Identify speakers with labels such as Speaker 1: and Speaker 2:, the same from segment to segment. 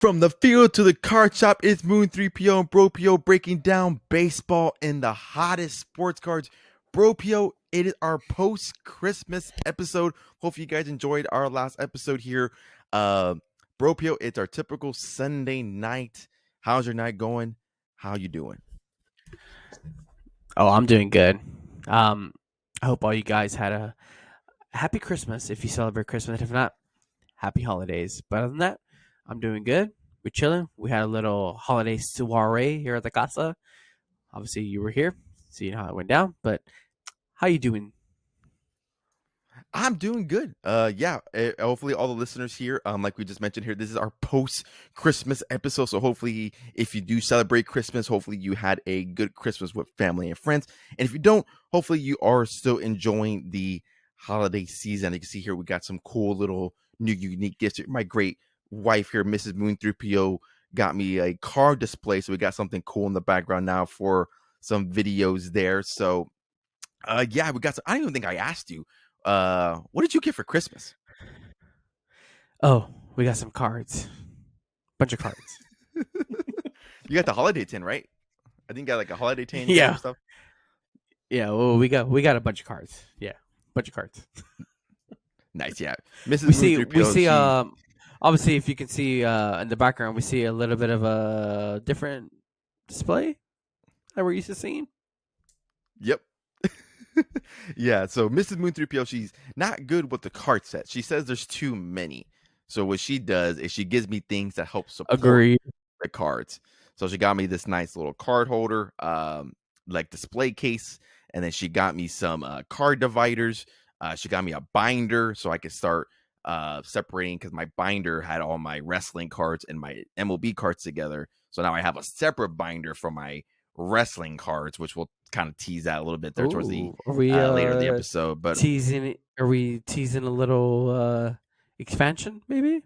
Speaker 1: From the field to the card shop, it's Moon 3PO and Bro PO breaking down baseball and the hottest sports cards. Bro PO, it is our post-Christmas episode. Hopefully you guys enjoyed our last episode here. Bro PO, it's our typical Sunday night. How's your night going? How you doing?
Speaker 2: Oh, I'm doing good. I hope all you guys had a happy Christmas if you celebrate Christmas. If not, happy holidays. But other than that, I'm doing good. We're chilling. We had a little holiday soiree here at the casa. Obviously, you were here, seeing how it went down. But how you doing?
Speaker 1: I'm doing good. Hopefully all the listeners here, like we just mentioned here, this is our post Christmas episode. So hopefully, if you do celebrate Christmas, hopefully you had a good Christmas with family and friends. And if you don't, hopefully you are still enjoying the holiday season. You can see here we got some cool little new unique gifts. My great wife here, Mrs. Moon 3PO, got me a card display. So we got something cool in the background now for some videos there. So yeah, we got some, I don't even think I asked you. What did you get for Christmas?
Speaker 2: Oh, we got some cards. Bunch of cards.
Speaker 1: You got the holiday tin, right? I think you got like a holiday tin, you got some
Speaker 2: Yeah.
Speaker 1: stuff.
Speaker 2: Yeah. Well, we got a bunch of cards. Yeah. Bunch of cards.
Speaker 1: Nice, yeah.
Speaker 2: We
Speaker 1: Mrs. Moon
Speaker 2: see we
Speaker 1: 3PO,
Speaker 2: see
Speaker 1: she
Speaker 2: obviously if you can see in the background we see a little bit of a different display that we're used to seeing.
Speaker 1: yep. Yeah, so Mrs. Moon 3PO, she's not good with the card set. She says there's too many. So what she does is she gives me things that help support
Speaker 2: Agreed.
Speaker 1: the cards. So she got me this nice little card holder, like display case, and then she got me some card dividers. She got me a binder so I could start separating because my binder had all my wrestling cards and my MLB cards together. So now I have a separate binder for my wrestling cards, which we'll kind of tease that a little bit there towards the
Speaker 2: Ooh, are we
Speaker 1: later in the episode. But
Speaker 2: teasing? Are we teasing a little expansion? Maybe.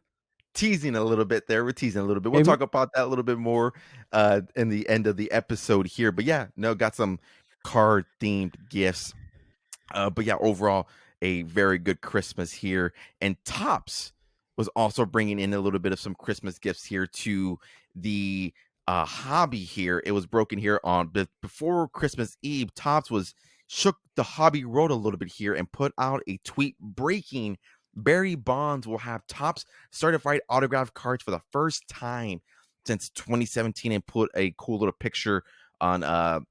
Speaker 1: teasing a little bit there. We're teasing a little bit. We'll
Speaker 2: Maybe.
Speaker 1: talk about that a little bit more in the end of the episode here. But yeah, no, got some card themed gifts. But yeah, overall, a very good Christmas here. And Tops was also bringing in a little bit of some Christmas gifts here to the hobby here. It was broken here on before Christmas Eve. Tops was shook the hobby road a little bit here and put out a tweet breaking Barry Bonds will have Tops certified autograph cards for the first time since 2017 and put a cool little picture on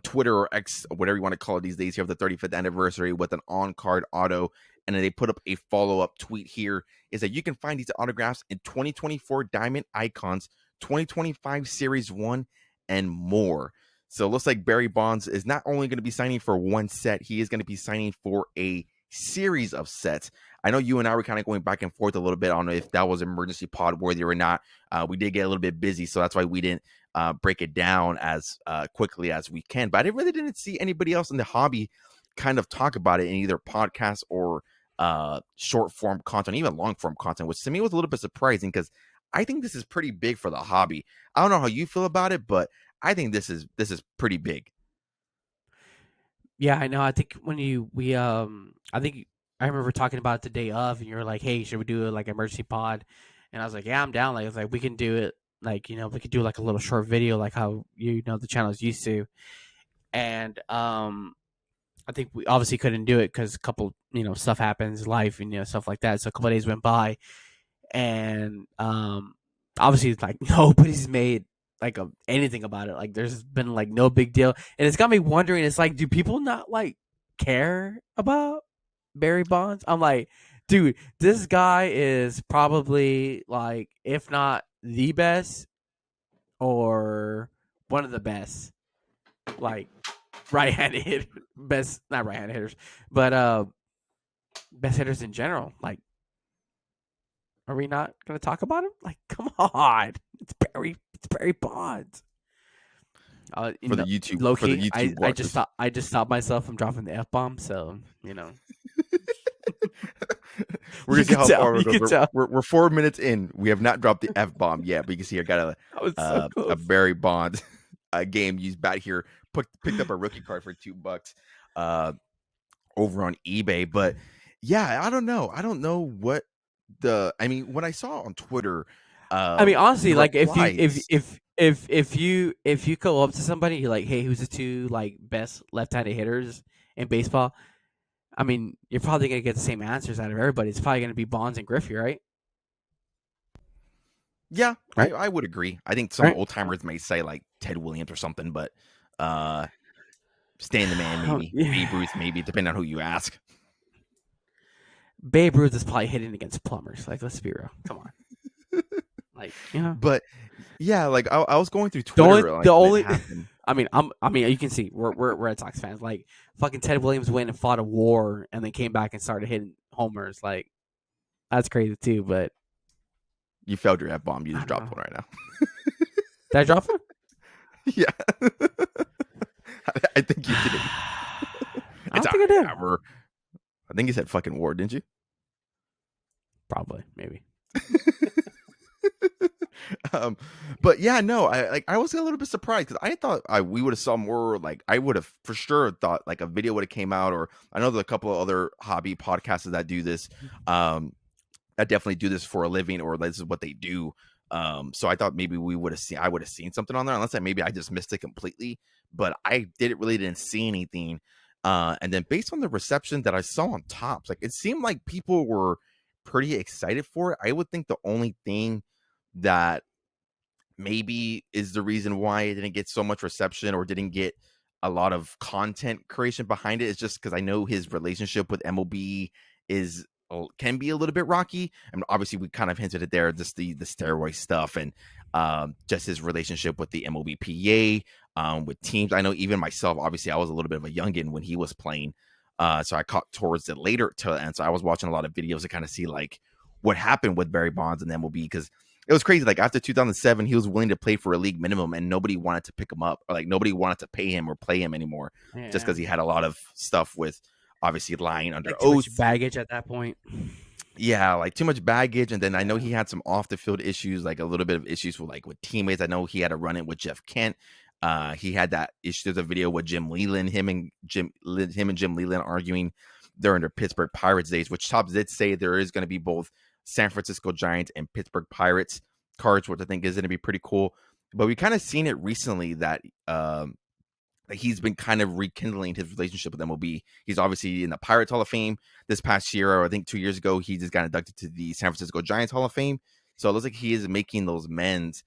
Speaker 1: Twitter or X, or whatever you want to call it these days, here of the 35th anniversary with an on-card auto. And then they put up a follow-up tweet here is that you can find these autographs in 2024 Diamond Icons, 2025 Series 1, and more. So it looks like Barry Bonds is not only going to be signing for one set, he is going to be signing for a series of sets. I know you and I were kind of going back and forth a little bit on if that was emergency pod worthy or not. We did get a little bit busy, so that's why we didn't break it down as quickly as we can. But I really didn't see anybody else in the hobby kind of talk about it in either podcast or short form content, even long form content, which to me was a little bit surprising because I think this is pretty big for the hobby. I don't know how you feel about it, but I think this is pretty big.
Speaker 2: Yeah, I know. I think when I think I remember talking about it the day of, and you were like, "Hey, should we do it like emergency pod?" And I was like, "Yeah, I'm down." Like, it's like we can do it. Like, we could do like a little short video, like how the channel's used to. And I think we obviously couldn't do it because a couple stuff happens, life and stuff like that. So a couple of days went by, and obviously it's like nobody's made like anything about it. Like there's been like no big deal, and it's got me wondering. It's like, do people not like care about Barry Bonds? I'm like, dude, this guy is probably like, if not the best, or one of the best, like right-handed hit, best not right-handed hitters, but best hitters in general. Like, are we not gonna talk about him? Like, come on, it's Barry Bonds.
Speaker 1: For the YouTube
Speaker 2: Low
Speaker 1: for the
Speaker 2: key,
Speaker 1: YouTube watchers.
Speaker 2: I just stopped myself from dropping the f bomb. So
Speaker 1: We're
Speaker 2: you
Speaker 1: gonna see
Speaker 2: can
Speaker 1: how
Speaker 2: tell,
Speaker 1: far we
Speaker 2: you
Speaker 1: go.
Speaker 2: can tell.
Speaker 1: We're 4 minutes in. We have not dropped the F bomb yet, but you can see I got
Speaker 2: I was so
Speaker 1: a
Speaker 2: close.
Speaker 1: Barry Bonds game used bat here. Picked up a rookie card for $2 over on eBay. But yeah, I don't know. I don't know what I mean, when I saw on Twitter,
Speaker 2: I mean, honestly,
Speaker 1: the
Speaker 2: like if you
Speaker 1: replies.
Speaker 2: if you go up to somebody, you're like, hey, who's the two like best left-handed hitters in baseball? I mean, you're probably gonna get the same answers out of everybody. It's probably gonna be Bonds and Griffey, right?
Speaker 1: Yeah,
Speaker 2: Right.
Speaker 1: I would agree. I think some
Speaker 2: Right.
Speaker 1: old timers may say like Ted Williams or something, but uh, Stan the Man maybe, Babe Ruth maybe, depending on who you ask.
Speaker 2: Babe Ruth is probably hitting against plumbers. Like, let's be real. Come on. Like,
Speaker 1: But yeah, like I was going through
Speaker 2: the only
Speaker 1: Twitter like
Speaker 2: the
Speaker 1: when it
Speaker 2: only.
Speaker 1: happened.
Speaker 2: I mean, you can see we're Red Sox fans. Like, fucking Ted Williams went and fought a war and then came back and started hitting homers. Like, that's crazy too. But
Speaker 1: You failed your F bomb. You
Speaker 2: I
Speaker 1: just
Speaker 2: don't
Speaker 1: dropped
Speaker 2: know.
Speaker 1: one right now.
Speaker 2: Did I drop one?
Speaker 1: Yeah, I think you did.
Speaker 2: I
Speaker 1: It's
Speaker 2: don't
Speaker 1: all
Speaker 2: think I
Speaker 1: right.
Speaker 2: did.
Speaker 1: I think you said fucking war, didn't you?
Speaker 2: Probably, maybe.
Speaker 1: um, but yeah, no, I was a little bit surprised because I thought we would have saw more. Like I would have for sure thought like a video would have came out, or I know there's a couple of other hobby podcasters that do this. That definitely do this for a living, or this is what they do. So I thought maybe I would have seen something on there, unless maybe I just missed it completely. But I didn't see anything. And then based on the reception that I saw on Tops, like it seemed like people were pretty excited for it. I would think the only thing that maybe is the reason why it didn't get so much reception or didn't get a lot of content creation behind it is just because I know his relationship with MLB is can be a little bit rocky. And obviously we kind of hinted it there, just the steroid stuff and just his relationship with the MLB PA, with teams. I know even myself, obviously I was a little bit of a youngin when he was playing. So I caught towards the later to end. So I was watching a lot of videos to kind of see like what happened with Barry Bonds and MLB, because it was crazy. Like after 2007, he was willing to play for a league minimum, and nobody wanted to pick him up, or like nobody wanted to pay him or play him anymore, just
Speaker 2: Yeah,
Speaker 1: because he had a lot of stuff with obviously lying under
Speaker 2: like too much
Speaker 1: oath.
Speaker 2: baggage at that point.
Speaker 1: Yeah, like too much baggage, and then I know
Speaker 2: Yeah,
Speaker 1: he had some off the field issues, like a little bit of issues with teammates. I know he had a run in with Jeff Kent. He had that issue. There's a video with Jim Leland, him and Jim Leland arguing during the Pittsburgh Pirates days, which Tops did say there is going to be both San Francisco Giants and Pittsburgh Pirates cards, which I think is going to be pretty cool. But we kind of seen it recently that he's been kind of rekindling his relationship with MLB. He's obviously in the Pirates Hall of Fame this past year, or I think 2 years ago, he just got inducted to the San Francisco Giants Hall of Fame. So it looks like he is making those amends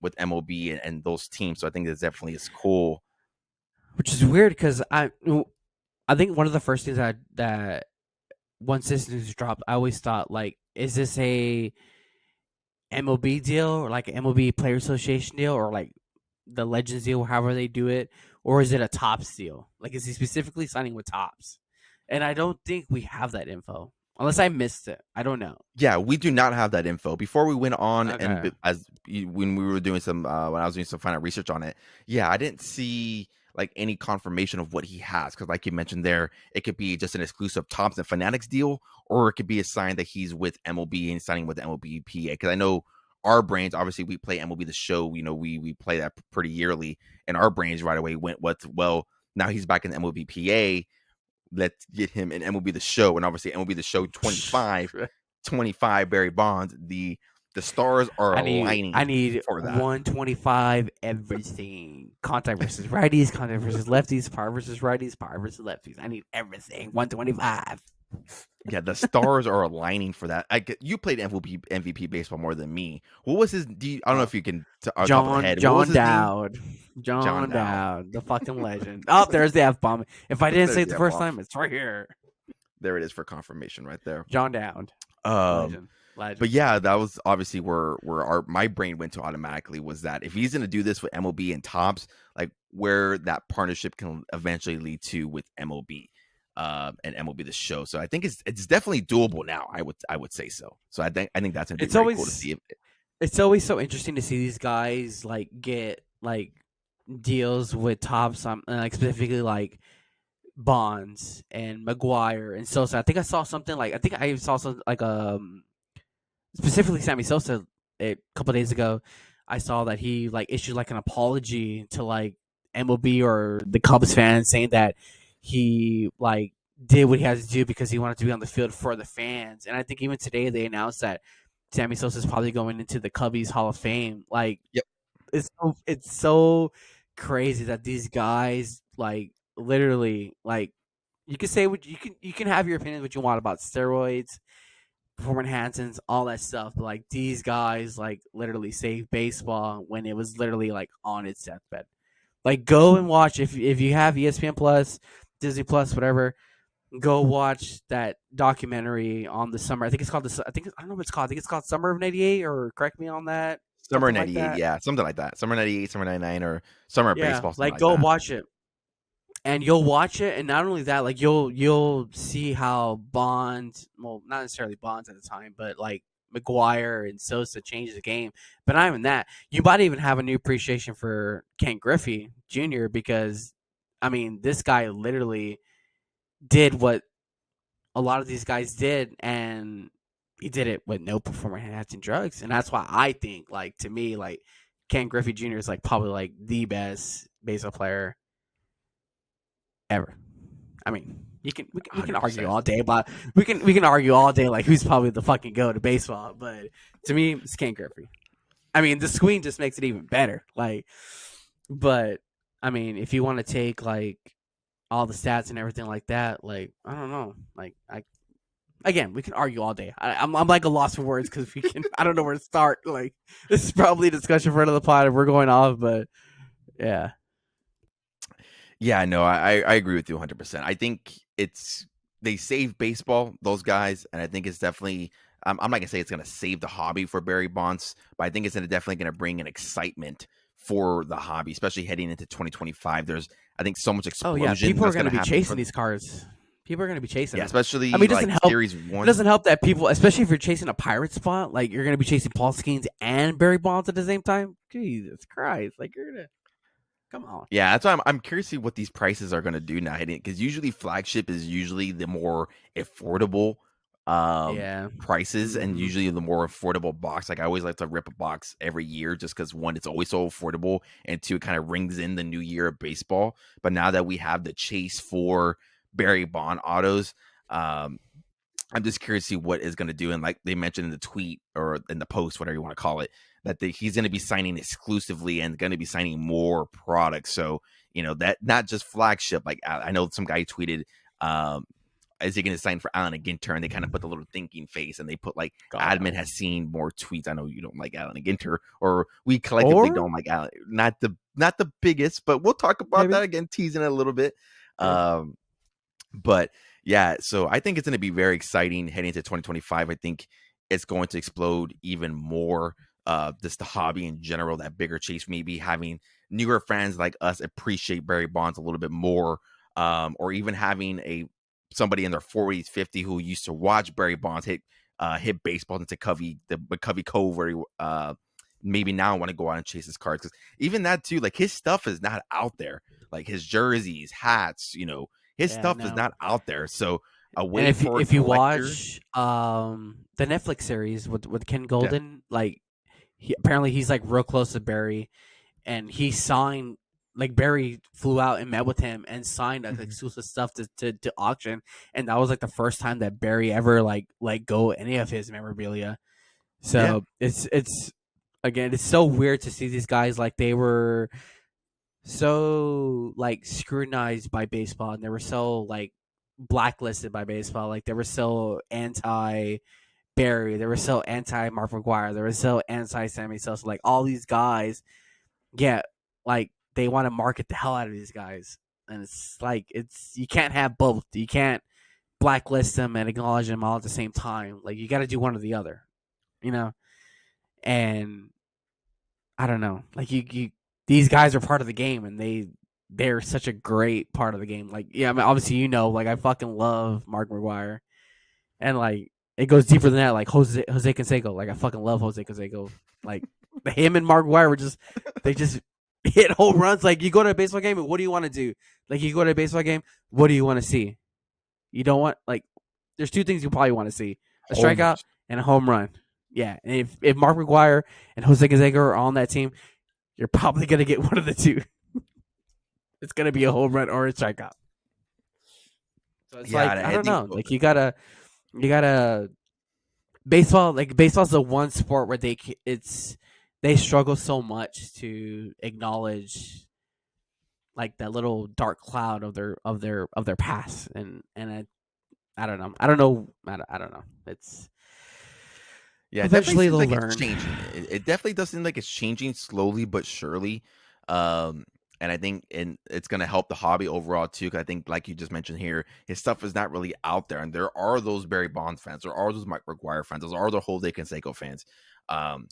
Speaker 1: with MLB and those teams. So I think that definitely is cool.
Speaker 2: which is weird because I think one of the first things that once this news dropped, I always thought like, is this a MLB deal or like an MLB Player Association deal or like the Legends deal, however they do it, or is it a Tops deal? Like, is he specifically signing with Tops? And I don't think we have that info, unless I missed it. I don't know.
Speaker 1: Yeah, we do not have that info. Before we went on, and
Speaker 2: Okay.
Speaker 1: when we were doing some when I was doing some final research on it, yeah, I didn't see like any confirmation of what he has, because like you mentioned there, it could be just an exclusive Tops and Fanatics deal, or it could be a sign that he's with MLB and signing with the MLB PA. Because I know our brains, obviously, we play MLB the Show. You know, we play that pretty yearly, and our brains right away went, "What? Well, now he's back in the MLB PA. Let's get him in MLB the Show." And obviously MLB the Show 25 Barry Bonds. The stars are
Speaker 2: I
Speaker 1: aligning
Speaker 2: need
Speaker 1: for that.
Speaker 2: 125 everything. Contact versus righties, contact versus lefties, power versus righties, power versus lefties. I need everything. 125.
Speaker 1: Yeah, the stars are aligning for that. You played MVP baseball more than me. What was his? I don't know
Speaker 2: Uh,
Speaker 1: if you can on top of the head. What was
Speaker 2: John
Speaker 1: his name?
Speaker 2: Dowd.
Speaker 1: John
Speaker 2: John
Speaker 1: Dow.
Speaker 2: Dowd, the fucking legend. Oh, there's the F bomb. If I didn't say
Speaker 1: There's
Speaker 2: it the
Speaker 1: the
Speaker 2: first
Speaker 1: F-bomb.
Speaker 2: time, it's right here.
Speaker 1: There it is for confirmation right there.
Speaker 2: John Dowd.
Speaker 1: Um,
Speaker 2: Legend. Legend.
Speaker 1: But yeah, that was obviously where my brain went to automatically, was that if he's gonna do this with MLB and Tops, like where that partnership can eventually lead to with MLB, and MLB the Show. So I think it's definitely doable now. I would say so. So I think that's gonna be
Speaker 2: It's
Speaker 1: very cool to
Speaker 2: always
Speaker 1: see.
Speaker 2: it's always so interesting to see these guys like get like deals with Tops, like specifically like Bonds and McGuire and Sosa. I think I saw something like, I think I saw something like specifically Sammy Sosa a couple days ago. I saw that he like issued like an apology to like MLB or the Cubs fans, saying that he like did what he had to do because he wanted to be on the field for the fans. And I think even today they announced that Sammy Sosa is probably going into the Cubbies Hall of Fame. Like
Speaker 1: Yep.
Speaker 2: it's so crazy that these guys like literally like you can say what you can have your opinions what you want about steroids, performance enhancements, all that stuff. But like these guys like literally saved baseball when it was literally like on its deathbed. Like go and watch if you have ESPN Plus, Disney Plus, whatever. Go watch that documentary on the summer. I think it's called I think I don't know what it's called. I think it's called Summer of '98, or correct me on that.
Speaker 1: Summer
Speaker 2: Something like
Speaker 1: '98,
Speaker 2: that.
Speaker 1: yeah, something like that. Summer '98, Summer '99, or Summer of
Speaker 2: Yeah,
Speaker 1: Baseball, something
Speaker 2: like
Speaker 1: like
Speaker 2: go
Speaker 1: that.
Speaker 2: watch it, and you'll watch it, and not only that, like you'll see how Bonds, well, not necessarily Bonds at the time, but like McGuire and Sosa changed the game. But not even that, you might even have a new appreciation for Ken Griffey Jr. because, I mean, this guy literally did what a lot of these guys did, and he did it with no performance enhancing drugs, and that's why I think, like to me, like Ken Griffey Jr. is like probably like the best baseball player ever. I mean, we can argue
Speaker 1: 100%.
Speaker 2: all day about we can argue all day like who's probably the fucking go to baseball, but to me, it's Ken Griffey. I mean, the screen just makes it even better. Like, but I mean, if you want to take like all the stats and everything like that, like I don't know, like I again, we can argue all day. I'm like a loss for words because we can. I don't know where to start. Like this is probably a discussion for another pod if we're going off, but yeah,
Speaker 1: Yeah, no, I agree with you 100%. I think it's they save baseball, those guys, and I think it's definitely. I'm not gonna say it's gonna save the hobby for Barry Bonds, but I think it's definitely gonna bring an excitement for the hobby, especially heading into 2025. There's, I think, so much
Speaker 2: oh yeah,
Speaker 1: explosion
Speaker 2: people are
Speaker 1: that's
Speaker 2: going to
Speaker 1: gonna
Speaker 2: be
Speaker 1: happen
Speaker 2: chasing
Speaker 1: for.
Speaker 2: these cars. People are going to be chasing
Speaker 1: Yeah,
Speaker 2: them. I
Speaker 1: especially
Speaker 2: mean,
Speaker 1: like Series
Speaker 2: It
Speaker 1: One.
Speaker 2: doesn't help that people, especially if you're chasing a pirate spot, like you're going to be chasing Paul Skeens and Barry Bonds at the same time. Jesus Christ! Like you're gonna come on.
Speaker 1: Yeah, that's why I'm curious to see what these prices are going to do now, because usually flagship is usually the more affordable
Speaker 2: Yeah.
Speaker 1: prices, and
Speaker 2: Hmm.
Speaker 1: usually the more affordable box. Like I always like to rip a box every year just because one, it's always so affordable, and two, it kind of rings in the new year of baseball. But now that we have the chase for Barry Bond autos, um, I'm just curious to see what is going to do. And like they mentioned in the tweet or in the post, whatever you want to call it, that he's going to be signing exclusively and going to be signing more products. So, that not just flagship. Like I know some guy tweeted, um, is he going to sign for Allen and Ginter? And they kind of put the little thinking face, and they put like
Speaker 2: God
Speaker 1: admin
Speaker 2: no.
Speaker 1: has seen more tweets. I know you don't like Allen and Ginter, or we collectively
Speaker 2: Or
Speaker 1: don't like Allen. Not the biggest, but we'll talk about that
Speaker 2: maybe.
Speaker 1: again, teasing it a little bit.
Speaker 2: Yeah.
Speaker 1: Um, but yeah, so I think it's going to be very exciting heading into 2025. I think it's going to explode even more. Just the hobby in general, that bigger chase, maybe having newer fans like us appreciate Barry Bonds a little bit more, or even having somebody in their 40s, 50 who used to watch Barry Bonds hit baseball into Covey Cove, where he, maybe now want to go out and chase his cards, because even that too, like his stuff is not out there, like his jerseys, hats, his
Speaker 2: Yeah.
Speaker 1: stuff is
Speaker 2: No.
Speaker 1: not out there. So a
Speaker 2: And
Speaker 1: way
Speaker 2: if
Speaker 1: for a
Speaker 2: if you
Speaker 1: collector.
Speaker 2: watch the Netflix series with Ken
Speaker 1: Yeah.
Speaker 2: Golden, like apparently he's like real close to Barry, and he signed like Barry flew out and met with him and signed like
Speaker 1: Mhm.
Speaker 2: exclusive stuff to auction, and that was like the first time that Barry ever like let go any of his memorabilia.
Speaker 1: Yeah.
Speaker 2: So it's again, it's so weird to see these guys like they were so like scrutinized by baseball, and they were so like blacklisted by baseball, like they were so anti Barry, they were so anti Mark McGuire, they were so anti Sammy Sosa, like all these guys, yeah, like they want to market the hell out of these guys, and it's like you can't have both. You can't blacklist them and acknowledge them all at the same time. Like you got to do one or the other, you know. And I don't know, like you these guys are part of the game, and they're such a great part of the game. Like yeah, I mean obviously like I fucking love Mark McGuire, and like it goes deeper than that. Like Jose Canseco, like I fucking love Jose Canseco. Like him and Mark McGuire were they just hit home runs. Like you go to a baseball game and what do you want to do? Like you go to a baseball game, what do you want to see? You don't want like there's two things you probably want to see: a strikeout
Speaker 1: Homers.
Speaker 2: and a home run. Yeah, and if Mark McGuire and Jose Canseco are on that team, you're probably gonna get one of the two. It's gonna be a home run or a strikeout. So it's
Speaker 1: Yeah,
Speaker 2: like
Speaker 1: and
Speaker 2: I
Speaker 1: I
Speaker 2: don't
Speaker 1: think
Speaker 2: know. Like you gotta baseball's the one sport where they struggle so much to acknowledge like that little dark cloud of their past, and I don't know. I don't know. It's
Speaker 1: Yeah, it definitely
Speaker 2: eventually
Speaker 1: seems
Speaker 2: they'll
Speaker 1: like it's
Speaker 2: learn.
Speaker 1: changing. It definitely does seem like it's changing slowly but surely. Um, and I think it's gonna help the hobby overall too. 'Cause I think, like you just mentioned here, his stuff is not really out there, and there are those Barry Bonds fans, there are those Mike McGuire fans, there are the Jose Canseco fans.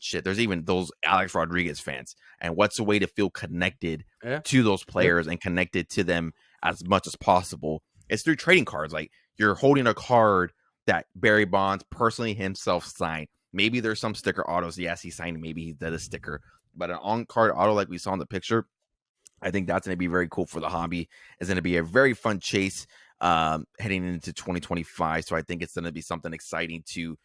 Speaker 1: Shit, there's even those Alex Rodriguez fans. And what's a way to feel connected
Speaker 2: Yeah.
Speaker 1: to those
Speaker 2: Yep.
Speaker 1: players and connected to them as much as possible? It's through trading cards. Like you're holding a card that Barry Bonds personally himself signed. Maybe there's some sticker autos. Yes, he signed. Maybe he did a sticker, but an on-card auto like we saw in the picture, I think that's going to be very cool for the hobby. It's going to be a very fun chase heading into 2025. So I think it's going to be something exciting to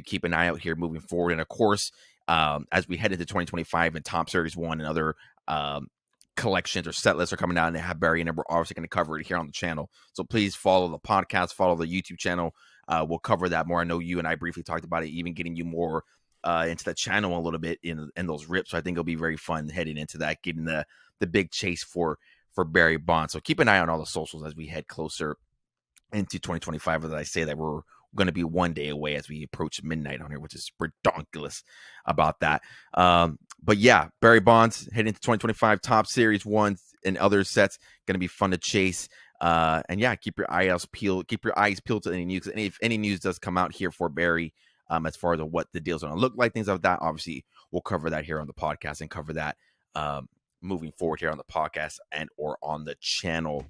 Speaker 1: keep an eye out here moving forward. And of course, as we head into 2025 and Top Series 1 and other um, collections or set lists are coming out and they have Barry, and we're obviously going to cover it here on the channel. So please follow the podcast, follow the YouTube channel. We'll cover that more. I know you and I briefly talked about it, even getting you more into the channel a little bit in those rips. So I think it'll be very fun heading into that, getting the big chase for Barry Bonds. So keep an eye on all the socials as we head closer into 2025. As I say that we're going to be one day away as we approach midnight on here, which is ridiculous about that. But yeah, Barry Bonds heading into 2025, Top Series 1 and other sets going to be fun to chase. And yeah, keep your eyes peeled. Keep your eyes peeled to any news. And if any news does come out here for Barry, as far as what the deal's going to look like, things like that, obviously we'll cover that here on the podcast and cover that moving forward here on the podcast and or on the channel.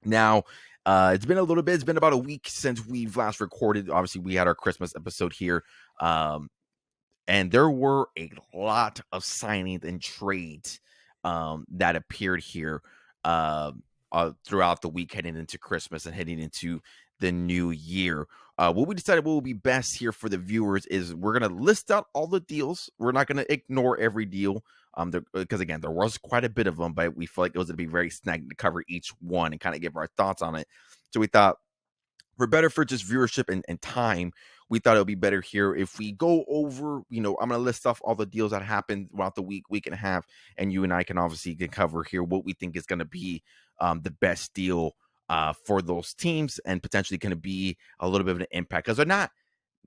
Speaker 1: Now, it's been a little bit. It's been about a week since we've last recorded. Obviously, we had our Christmas episode here, and there were a lot of signings and trades that appeared here throughout the week, heading into Christmas and heading into the new year. What we decided what will be best here for the viewers is we're going to list out all the deals. We're not going to ignore every deal because again, there was quite a bit of them, but we feel like it was going to be very snag to cover each one and kind of give our thoughts on it. So we thought for just viewership and time, we thought it would be better here if we go over, I'm going to list off all the deals that happened throughout the week and a half, and you and I can obviously cover here what we think is going to be the best deal for those teams and potentially going to be a little bit of an impact because they're not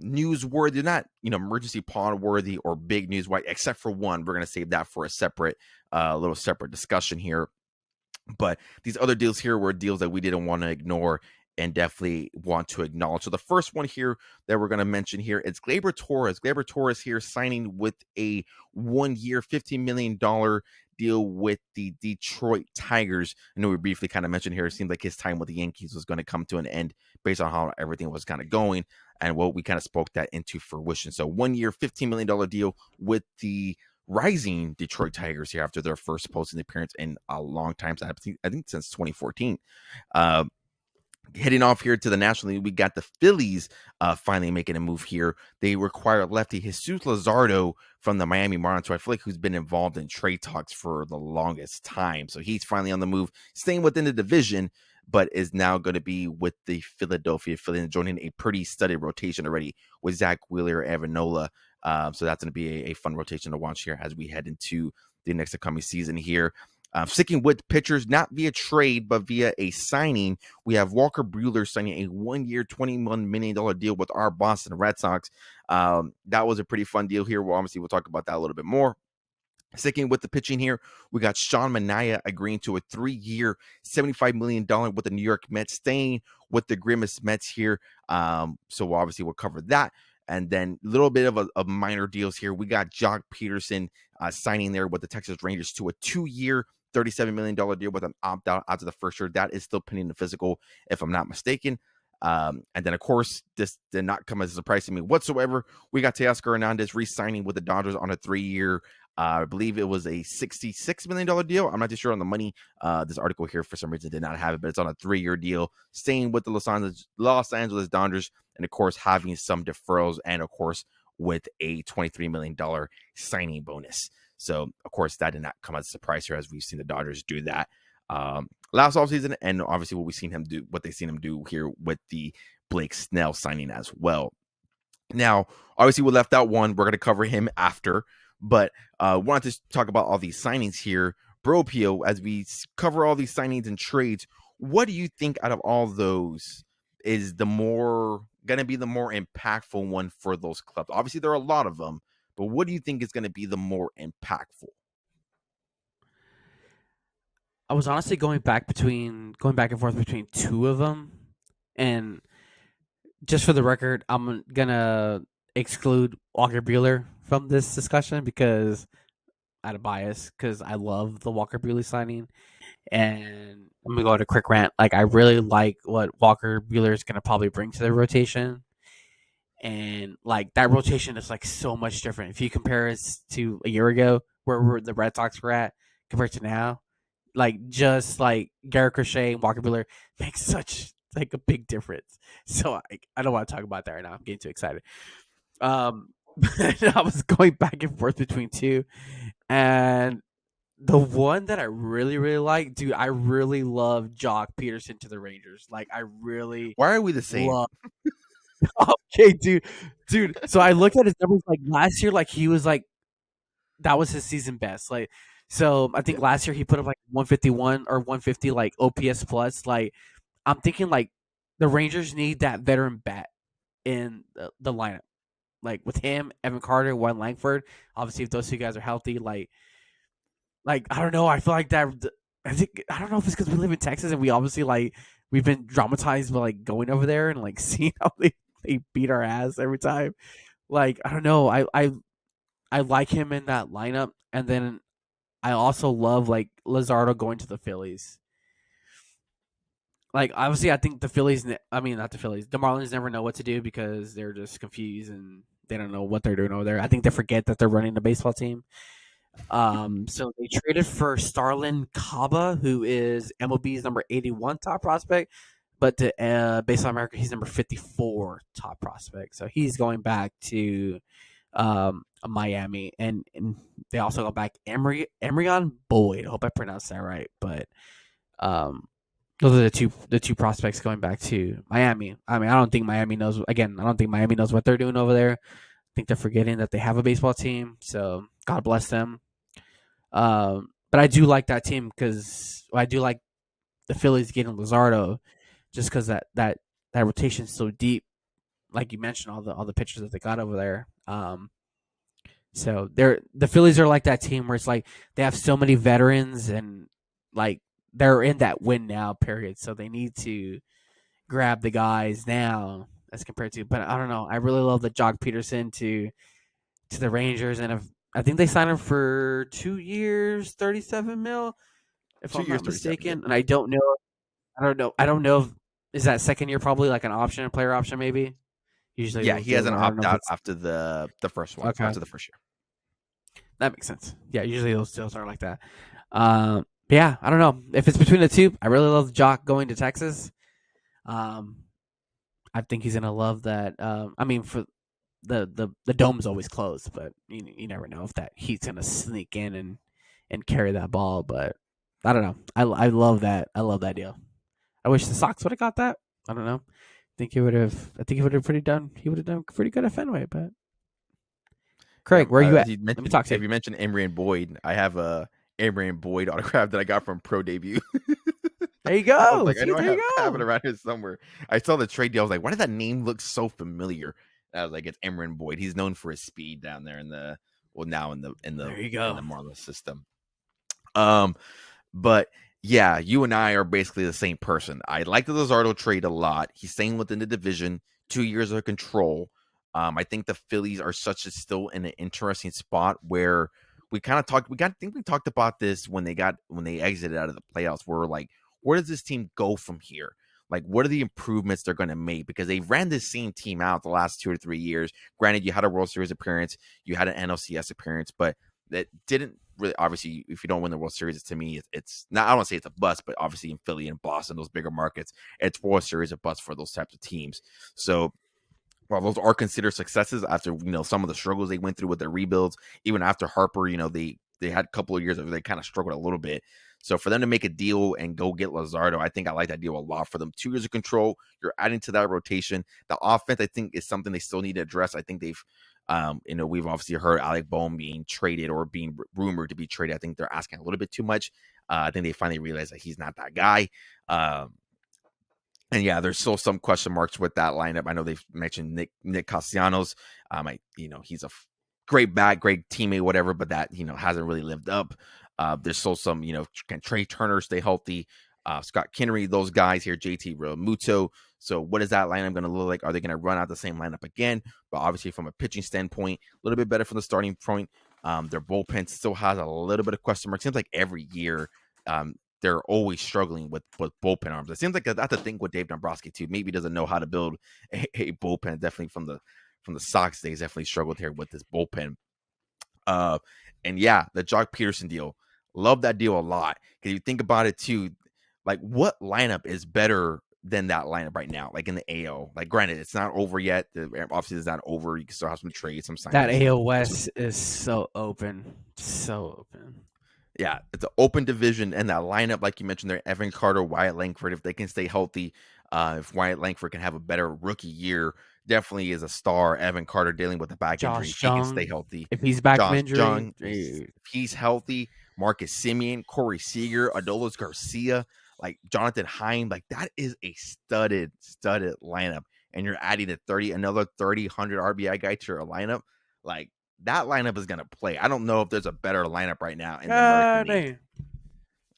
Speaker 1: newsworthy, they're not, emergency pod worthy or big news, except for one. We're going to save that for a separate, little separate discussion here. But these other deals here were deals that we didn't want to ignore and definitely want to acknowledge. So the first one here that we're going to mention here is Gleyber Torres. Gleyber Torres here signing with a 1-year, $15 million deal with the Detroit Tigers. I know we briefly kind of mentioned here, it seemed like his time with the Yankees was going to come to an end based on how everything was kind of going and what we kind of spoke that into fruition. So 1-year, $15 million deal with the rising Detroit Tigers here after their first posting appearance in a long time. I think since 2014. Heading off here to the National League, we got the Phillies finally making a move here. They require lefty Jesus Luzardo from the Miami Marlins, who I feel like who's been involved in trade talks for the longest time. So he's finally on the move, staying within the division, but is now going to be with the Philadelphia Phillies, joining a pretty studded rotation already with Zach Wheeler, Evan Nola. So that's going to be a fun rotation to watch here as we head into the next upcoming season here. Sticking with pitchers, not via trade, but via a signing, we have Walker Buehler signing a 1-year, $21 million deal with our Boston Red Sox. That was a pretty fun deal here. Well, obviously, we'll talk about that a little bit more. Sticking with the pitching here, we got Sean Manaea agreeing to a 3-year, $75 million with the New York Mets, staying with the Grimace Mets here. So obviously, we'll cover that. And then a little bit of minor deals here. We got Jock Peterson signing there with the Texas Rangers to a 2-year, $37 million deal with an opt-out after the first year. That is still pending the physical, if I'm not mistaken. And then, of course, this did not come as a surprise to me whatsoever. We got Teoscar Hernandez re-signing with the Dodgers on a 3-year, I believe it was a $66 million deal. I'm not too sure on the money. This article here, for some reason, did not have it, but it's on a 3-year deal, staying with the Los Angeles Dodgers, and, of course, having some deferrals, and, of course, with a $23 million signing bonus. So, of course, that did not come as a surprise here, as we've seen the Dodgers do that last offseason, and obviously what they've seen him do here with the Blake Snell signing as well. Now, obviously, we left out one. We're going to cover him after, but wanted to talk about all these signings here. Bro, Pio, as we cover all these signings and trades, what do you think out of all those is the more going to be the more impactful one for those clubs? Obviously, there are a lot of them, but what do you think is going to be the more impactful?
Speaker 2: I was honestly going back and forth between two of them, and just for the record, I'm gonna exclude Walker Bueller from this discussion because out of bias, because I love the Walker Bueller signing, and I'm gonna go on a quick rant. Like I really like what Walker Bueller is gonna probably bring to the rotation, and like that rotation is like so much different if you compare it to a year ago where the Red Sox were at compared to now. Like just like Garrett Crochet and Walker Bueller makes such like a big difference. So I don't want to talk about that right now. I'm getting too excited. Um, I was going back and forth between two, and the one that I really like, dude, I really love Jock Peterson to the Rangers. Like I really
Speaker 1: Why are we the same?
Speaker 2: love. Okay, dude. So I looked at his numbers like last year, like he was like that was his season best. Like, so I think
Speaker 1: Yeah.
Speaker 2: last year he put up like 151 or 150 like OPS plus. Like, I'm thinking like the Rangers need that veteran bat in the lineup. Like with him, Evan Carter, Juan Langford. Obviously, if those two guys are healthy, like I don't know. I feel like that. I think I don't know if it's because we live in Texas and we obviously like we've been dramatized by like going over there and like seeing how they beat our ass every time. Like I don't know. I like him in that lineup, and then I also love like Luzardo going to the Phillies. Like obviously, I think the Phillies. I mean, not the Phillies. The Marlins never know what to do because they're just confused and they don't know what they're doing over there. I think they forget that they're running the baseball team. So they traded for Starlin Caba, who is MLB's number 81 top prospect, but to Baseball America, he's number 54 top prospect. So he's going back to Miami, and they also go back Emryon Boyd. I hope I pronounced that right, but um, those are the two prospects going back to Miami. I mean, I don't think Miami knows. Again, I don't think Miami knows what they're doing over there. I think they're forgetting that they have a baseball team. So God bless them. But I do like that team because I do like the Phillies getting Luzardo, just because that rotation is so deep. Like you mentioned, all the pitchers that they got over there. So they're the Phillies are like that team where it's like they have so many veterans and like they're in that win now period. So they need to grab the guys now as compared to. But I don't know. I really love the Jock Peterson to the Rangers, and if, I think they signed him for 2 years, 37 mil, if
Speaker 1: Two
Speaker 2: I'm
Speaker 1: years,
Speaker 2: not
Speaker 1: 37. Yep.
Speaker 2: mistaken. And I don't know. I don't know. If, is that second year probably like an option, a player option maybe? Usually
Speaker 1: Yeah,
Speaker 2: those
Speaker 1: he has
Speaker 2: deals.
Speaker 1: an
Speaker 2: I don't know
Speaker 1: opt
Speaker 2: if
Speaker 1: out
Speaker 2: it's
Speaker 1: after the first one,
Speaker 2: okay.
Speaker 1: after the first year.
Speaker 2: That makes sense. Yeah, usually those deals are like that. Yeah, I don't know if it's between the two. I really love Jock going to Texas. Um, I think he's gonna love that. I mean, for the dome's always closed, but you never know if that heat's gonna sneak in and carry that ball. But I don't know. I love that. I love that deal. I wish the Sox would have got that. I don't know. Think he would have. I think he would have pretty done. He would have done pretty good at Fenway. But
Speaker 1: Yeah,
Speaker 2: Craig, where are you
Speaker 1: as
Speaker 2: at?
Speaker 1: you
Speaker 2: Let me
Speaker 1: mentioned,
Speaker 2: talk to
Speaker 1: if
Speaker 2: you.
Speaker 1: you mentioned Emery and Boyd, I have a Emery and Boyd autograph that I got from Pro Debut.
Speaker 2: There you
Speaker 1: I was
Speaker 2: go.
Speaker 1: like, I
Speaker 2: See,
Speaker 1: know
Speaker 2: there you
Speaker 1: I have it
Speaker 2: go.
Speaker 1: around here somewhere. I saw the trade deal. I was like, why did that name look so familiar? And I was like, it's Emery and Boyd. He's known for his speed down there in the well now
Speaker 2: There you
Speaker 1: in the
Speaker 2: go.
Speaker 1: Marlins system. Um, but yeah, you and I are basically the same person. I like the Luzardo trade a lot. He's staying within the division, 2 years of control. I think the Phillies are such a still in an interesting spot where we kind of talked. I think we talked about this when they exited out of the playoffs. Where we're like, where does this team go from here? Like, what are the improvements they're going to make? Because they ran this same team out the last 2 or 3 years. Granted, you had a World Series appearance, you had an NLCS appearance, but that didn't really obviously if you don't win the World Series, to me it's not I don't want to say it's a bust, but obviously in Philly and Boston, those bigger markets, it's World Series a bust for those types of teams. So while those are considered successes after some of the struggles they went through with their rebuilds, even after Harper, they they had a couple of years where they kind of struggled a little bit. So for them to make a deal and go get Luzardo, I think I like that deal a lot for them. 2 years of control, you're adding to that rotation. The offense, I think, is something they still need to address. I think they've, we've obviously heard Alec Boehm being traded or being rumored to be traded. I think they're asking a little bit too much. I think they finally realized that he's not that guy. And yeah, there's still some question marks with that lineup. I know they've mentioned Nick Castellanos. He's a great bat, great teammate, whatever, but that hasn't really lived up. There's still some, can Trey Turner stay healthy? Scott Kinnery, those guys here, JT Realmuto. So what is that lineup going to look like? Are they going to run out the same lineup again? But obviously, from a pitching standpoint, a little bit better from the starting point. Their bullpen still has a little bit of question mark. Seems like every year, they're always struggling with bullpen arms. It seems like that's the thing with Dave Dombrowski too. Maybe he doesn't know how to build a bullpen. Definitely from the Sox days, definitely struggled here with this bullpen. And yeah, the Jock Peterson deal, love that deal a lot. Because you think about it too, like what lineup is better than that lineup right now? Like in the AO, like granted, it's not over yet. Obviously, it's not over. You can still have some trades, some
Speaker 2: That
Speaker 1: signings.
Speaker 2: AL West is so open, so open.
Speaker 1: Yeah, it's an open division, and that lineup, like you mentioned there, Evan Carter, Wyatt Langford, if they can stay healthy, if Wyatt Langford can have a better rookie year, definitely is a star. Evan Carter dealing with a back injury, if
Speaker 2: Josh
Speaker 1: he can stay
Speaker 2: Jung,
Speaker 1: healthy.
Speaker 2: if he's back from
Speaker 1: Josh
Speaker 2: injury,
Speaker 1: Jung,
Speaker 2: dude.
Speaker 1: if he's healthy. Marcus Simeon, Corey Seager, Adolis Garcia, like Jonathan Heim, like that is a studded lineup. And you're adding another 100 RBI guy to your lineup. Like that lineup is going to play. I don't know if there's a better lineup right now in the American
Speaker 2: God
Speaker 1: League.
Speaker 2: damn.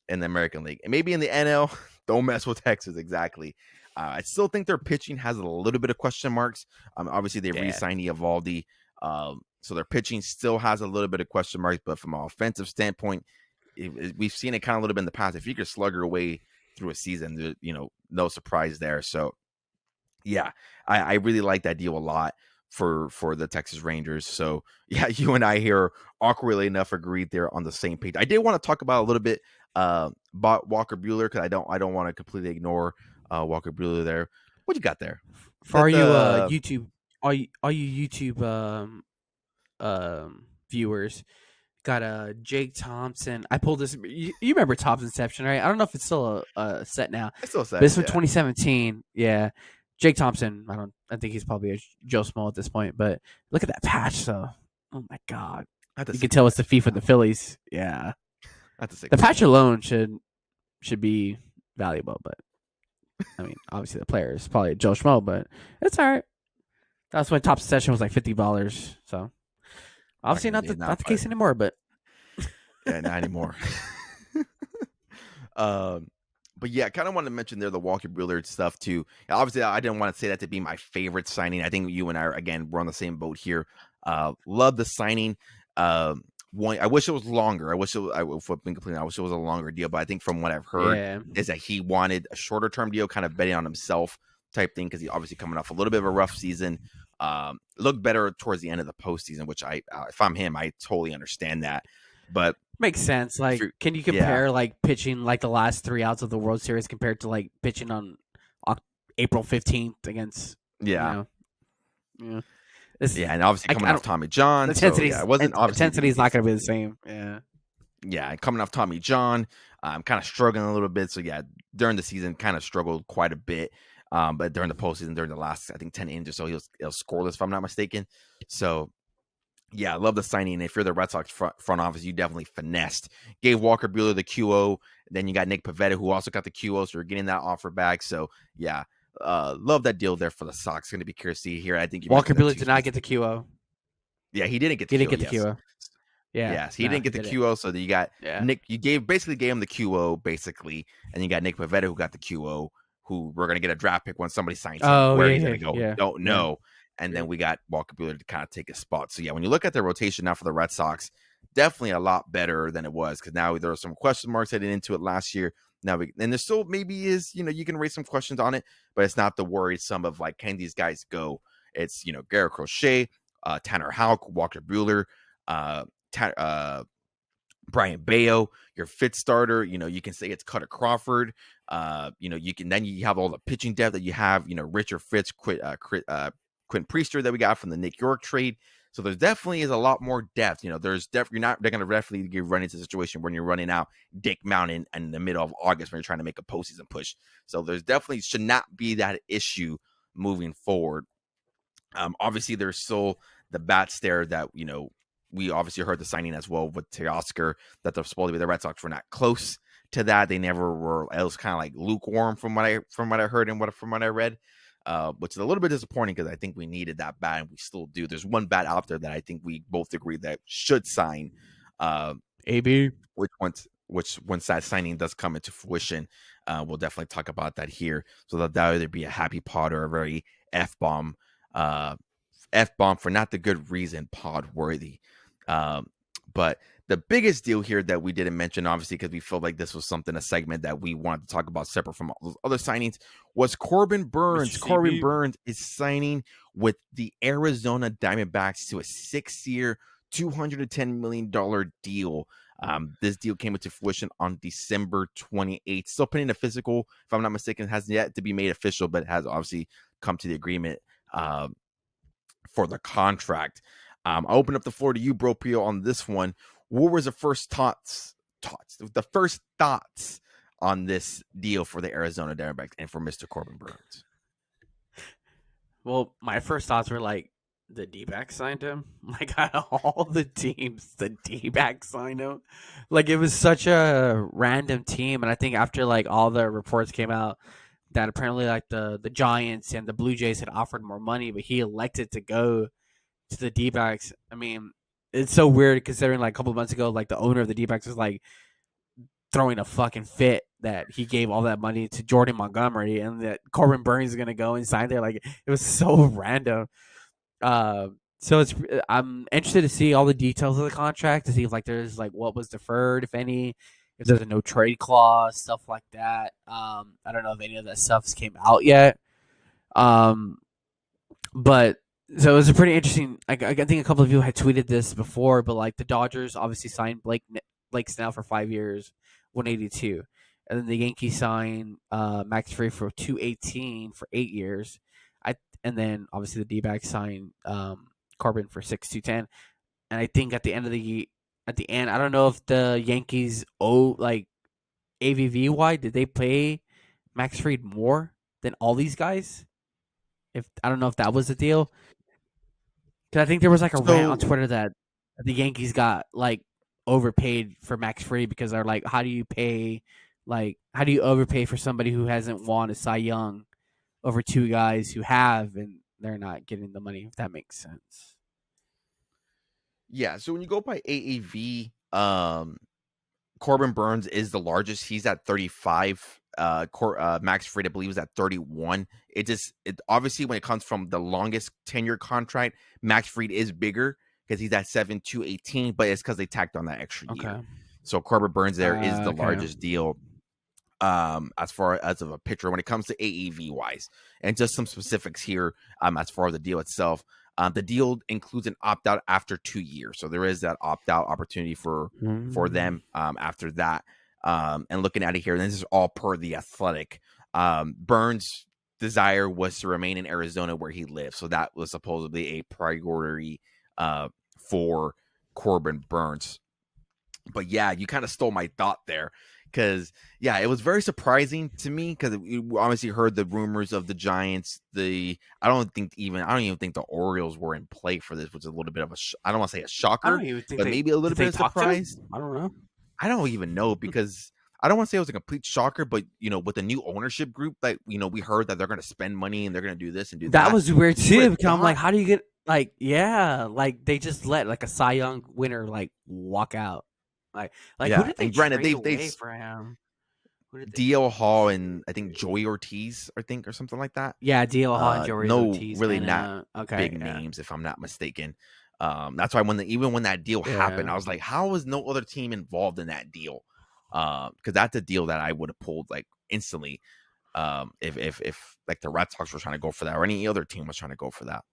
Speaker 1: In the American League, and maybe in the NL, don't mess with Texas. Exactly. I still think their pitching has a little bit of question marks. Obviously, they
Speaker 2: Yeah.
Speaker 1: re-signed Eovaldi, so their pitching still has a little bit of question marks. But from an offensive standpoint, we've seen it kind of a little bit in the past. If you could slug your way through a season, no surprise there. So yeah, I really like that deal a lot for the Texas Rangers. So yeah, you and I here awkwardly enough agreed there on the same page. I did want to talk about a little bit about Walker Buehler because I don't want to completely ignore Walker Buehler there. What you got there? Is
Speaker 2: For
Speaker 1: that
Speaker 2: all you
Speaker 1: the
Speaker 2: YouTube, all you YouTube viewers, got Jake Thompson. I pulled this. You remember Top's Inception, right? I don't know if it's still a set now,
Speaker 1: I still
Speaker 2: but
Speaker 1: said
Speaker 2: it's from
Speaker 1: yeah.
Speaker 2: 2017. Yeah, Jake Thompson. I think he's probably a Joe Small at this point. But look at that patch, though. Oh my god,
Speaker 1: I have to
Speaker 2: you
Speaker 1: see
Speaker 2: can
Speaker 1: that
Speaker 2: tell it's the
Speaker 1: patch.
Speaker 2: fee for the Phillies. Yeah,
Speaker 1: I have to take
Speaker 2: the
Speaker 1: a look
Speaker 2: patch
Speaker 1: at that.
Speaker 2: alone should be valuable, but I mean, obviously the player is probably Joe Schmo, but it's all right. That's when Top's session was like $50. So
Speaker 1: Back
Speaker 2: obviously
Speaker 1: in the
Speaker 2: not
Speaker 1: day,
Speaker 2: the
Speaker 1: not
Speaker 2: case anymore, but
Speaker 1: yeah, not anymore. um, but yeah, I kind of wanted to mention there the Walker Buehler stuff too. Obviously, I didn't want to say that to be my favorite signing. I think you and I are again we're on the same boat here. Love the signing. One, I wish it was longer. I wish it was, if I've been completely, I wish it was a longer deal. But I think from what I've heard
Speaker 2: yeah,
Speaker 1: is that he wanted a shorter term deal, kind of betting on himself type thing because he obviously coming off a little bit of a rough season. Looked better towards the end of the postseason, which if I'm him, I totally understand that. But
Speaker 2: makes sense.
Speaker 1: if
Speaker 2: Like,
Speaker 1: you're,
Speaker 2: can you
Speaker 1: yeah,
Speaker 2: compare like pitching like the last 3 outs of the World Series compared to like pitching on April 15th against
Speaker 1: yeah.
Speaker 2: yeah. This
Speaker 1: Yeah, and obviously coming
Speaker 2: I
Speaker 1: off
Speaker 2: don't
Speaker 1: Tommy John,
Speaker 2: the
Speaker 1: so yeah, it wasn't obviously the
Speaker 2: intensity's not
Speaker 1: easiest.
Speaker 2: going to be the same. Yeah,
Speaker 1: Yeah, coming off Tommy John, I'm kind of struggling a little bit. So yeah, during the season, kind of struggled quite a bit. But during the postseason, during the last, I think 10 innings or so, he was scoreless if I'm not mistaken. So yeah, I love the signing. If you're the Red Sox front office, you definitely finessed. Gave Walker Buehler the QO. Then you got Nick Pivetta, who also got the QO, so you're getting that offer back. So yeah, love that deal there for the Sox. Going to be curious to see here. I think you
Speaker 2: Walker
Speaker 1: mentioned that
Speaker 2: Buehler
Speaker 1: too.
Speaker 2: did not get the QO.
Speaker 1: Yeah, he didn't get the
Speaker 2: He didn't
Speaker 1: QO.
Speaker 2: get the
Speaker 1: Yes.
Speaker 2: QO. Yeah,
Speaker 1: Yes, he
Speaker 2: no,
Speaker 1: didn't
Speaker 2: he
Speaker 1: get the
Speaker 2: didn't.
Speaker 1: QO, so you got
Speaker 2: Yeah.
Speaker 1: Nick. You basically gave him the QO, basically, and you got Nick Pivetta who got the QO, who we're gonna get a draft pick when somebody signs him.
Speaker 2: Oh
Speaker 1: Where
Speaker 2: yeah,
Speaker 1: he's
Speaker 2: yeah,
Speaker 1: gonna go,
Speaker 2: yeah,
Speaker 1: don't
Speaker 2: yeah,
Speaker 1: know. And
Speaker 2: yeah.
Speaker 1: then we got Walker Buehler to kind of take his spot. So yeah, when you look at the rotation now for the Red Sox, definitely a lot better than it was because now there are some question marks heading into it last year. Now and there still maybe is you can raise some questions on it, but it's not the worrisome of like can these guys go? It's Garrett Crochet, Tanner Houck, Walker Buehler, uh, Brian Bayo, your fifth starter. You can say it's Cutter Crawford. You have all the pitching depth that you have. Richard Fitz, Quinn Priester that we got from the Nick York trade. So there's definitely is a lot more depth. There's definitely they're going to definitely run into a situation when you're running out Dick Mountain in the middle of August when you're trying to make a postseason push. So there's definitely should not be that issue moving forward. Obviously, there's still the bats there that we obviously heard the signing as well with Teoscar that they're supposedly the Red Sox were not close to that. They never were. It was kind of like lukewarm from what I heard and from what I read, which is a little bit disappointing because I think we needed that bat and we still do. There's one bat out there that I think we both agree that should sign.
Speaker 2: AB.
Speaker 1: Once that signing does come into fruition, we'll definitely talk about that here. So that either be a happy pod or a very F-bomb for not the good reason pod worthy. But the biggest deal here that we didn't mention, obviously, because we felt like this was a segment that we wanted to talk about separate from all those other signings, was Corbin Burns. Corbin Burns is signing with the Arizona Diamondbacks to a 6-year, $210 million deal. This deal came into fruition on December 28th. Still pending a physical, if I'm not mistaken, has yet to be made official, but has obviously come to the agreement for the contract. I'll open up the floor to you, Bro Pio, on this one. What was the first thoughts on this deal for the Arizona Diamondbacks and for Mr. Corbin Burns?
Speaker 2: Well, my first thoughts were like, the D-backs signed him. Like, out of all the teams, the D-backs signed him. Like, it was such a random team, and I think after like all the reports came out that apparently like the Giants and the Blue Jays had offered more money, but he elected to go to the D-backs. I mean, it's so weird considering like a couple of months ago, like the owner of the D-backs was like throwing a fucking fit that he gave all that money to Jordan Montgomery and that Corbin Burns is gonna go and sign there. Like, it was so random. So I'm interested to see all the details of the contract to see if like there's like what was deferred, if any, if there's a no trade clause, stuff like that. I don't know if any of that stuff came out yet. But so it was a pretty interesting. I think a couple of you had tweeted this before, but like the Dodgers obviously signed Blake Snell for 5 years, 182, and then the Yankees signed Max Fried for 218 for 8 years. And then obviously the D-backs signed Corbin for 6-210. And I think at the end, I don't know if the Yankees owe like AVV did they pay Max Fried more than all these guys? If I don't know if that was the deal, because I think there was like a rant on Twitter that the Yankees got like overpaid for Max Fried because they're like, how do you overpay for somebody who hasn't won a Cy Young over two guys who have, and they're not getting the money, if that makes sense.
Speaker 1: Yeah, so when you go by AAV, Corbin Burns is the largest. He's at 35. Max Fried, I believe, is at 31. It obviously when it comes from the longest tenure contract, Max Fried is bigger because he's at 7-2-18, but it's because they tacked on that extra year. So Corbin Burns there is the largest deal. As far as of a pitcher when it comes to AAV wise, and just some specifics here. As far as the deal itself, the deal includes an opt out after 2 years, so there is that opt out opportunity for them after that. And looking at it here, and this is all per the Athletic. Burns' desire was to remain in Arizona where he lived, so that was supposedly a priority for Corbin Burns. But yeah, you kind of stole my thought there. Because, yeah, it was very surprising to me because we obviously heard the rumors of the Giants. I don't even think the Orioles were in play for this, which is a little bit of I don't want to say a shocker, but maybe a little bit of surprise.
Speaker 2: I don't know.
Speaker 1: I don't even know because I don't want to say it was a complete shocker, but with the new ownership group that we heard that they're going to spend money and they're going to do this and do that.
Speaker 2: That was weird too. Because I'm like, how do you get like they just let like a Cy Young winner like walk out. Like
Speaker 1: yeah,
Speaker 2: who did they
Speaker 1: granted
Speaker 2: trade
Speaker 1: they
Speaker 2: away for him?
Speaker 1: DL Hall and I think Joey Ortiz, or something like that.
Speaker 2: Yeah, DL Hall and Joey Ortiz.
Speaker 1: Really not big names, if I'm not mistaken. That's why even when that deal happened, I was like, how was no other team involved in that deal? Because that's a deal that I would have pulled like instantly. If like the Red Sox were trying to go for that or any other team was trying to go for that.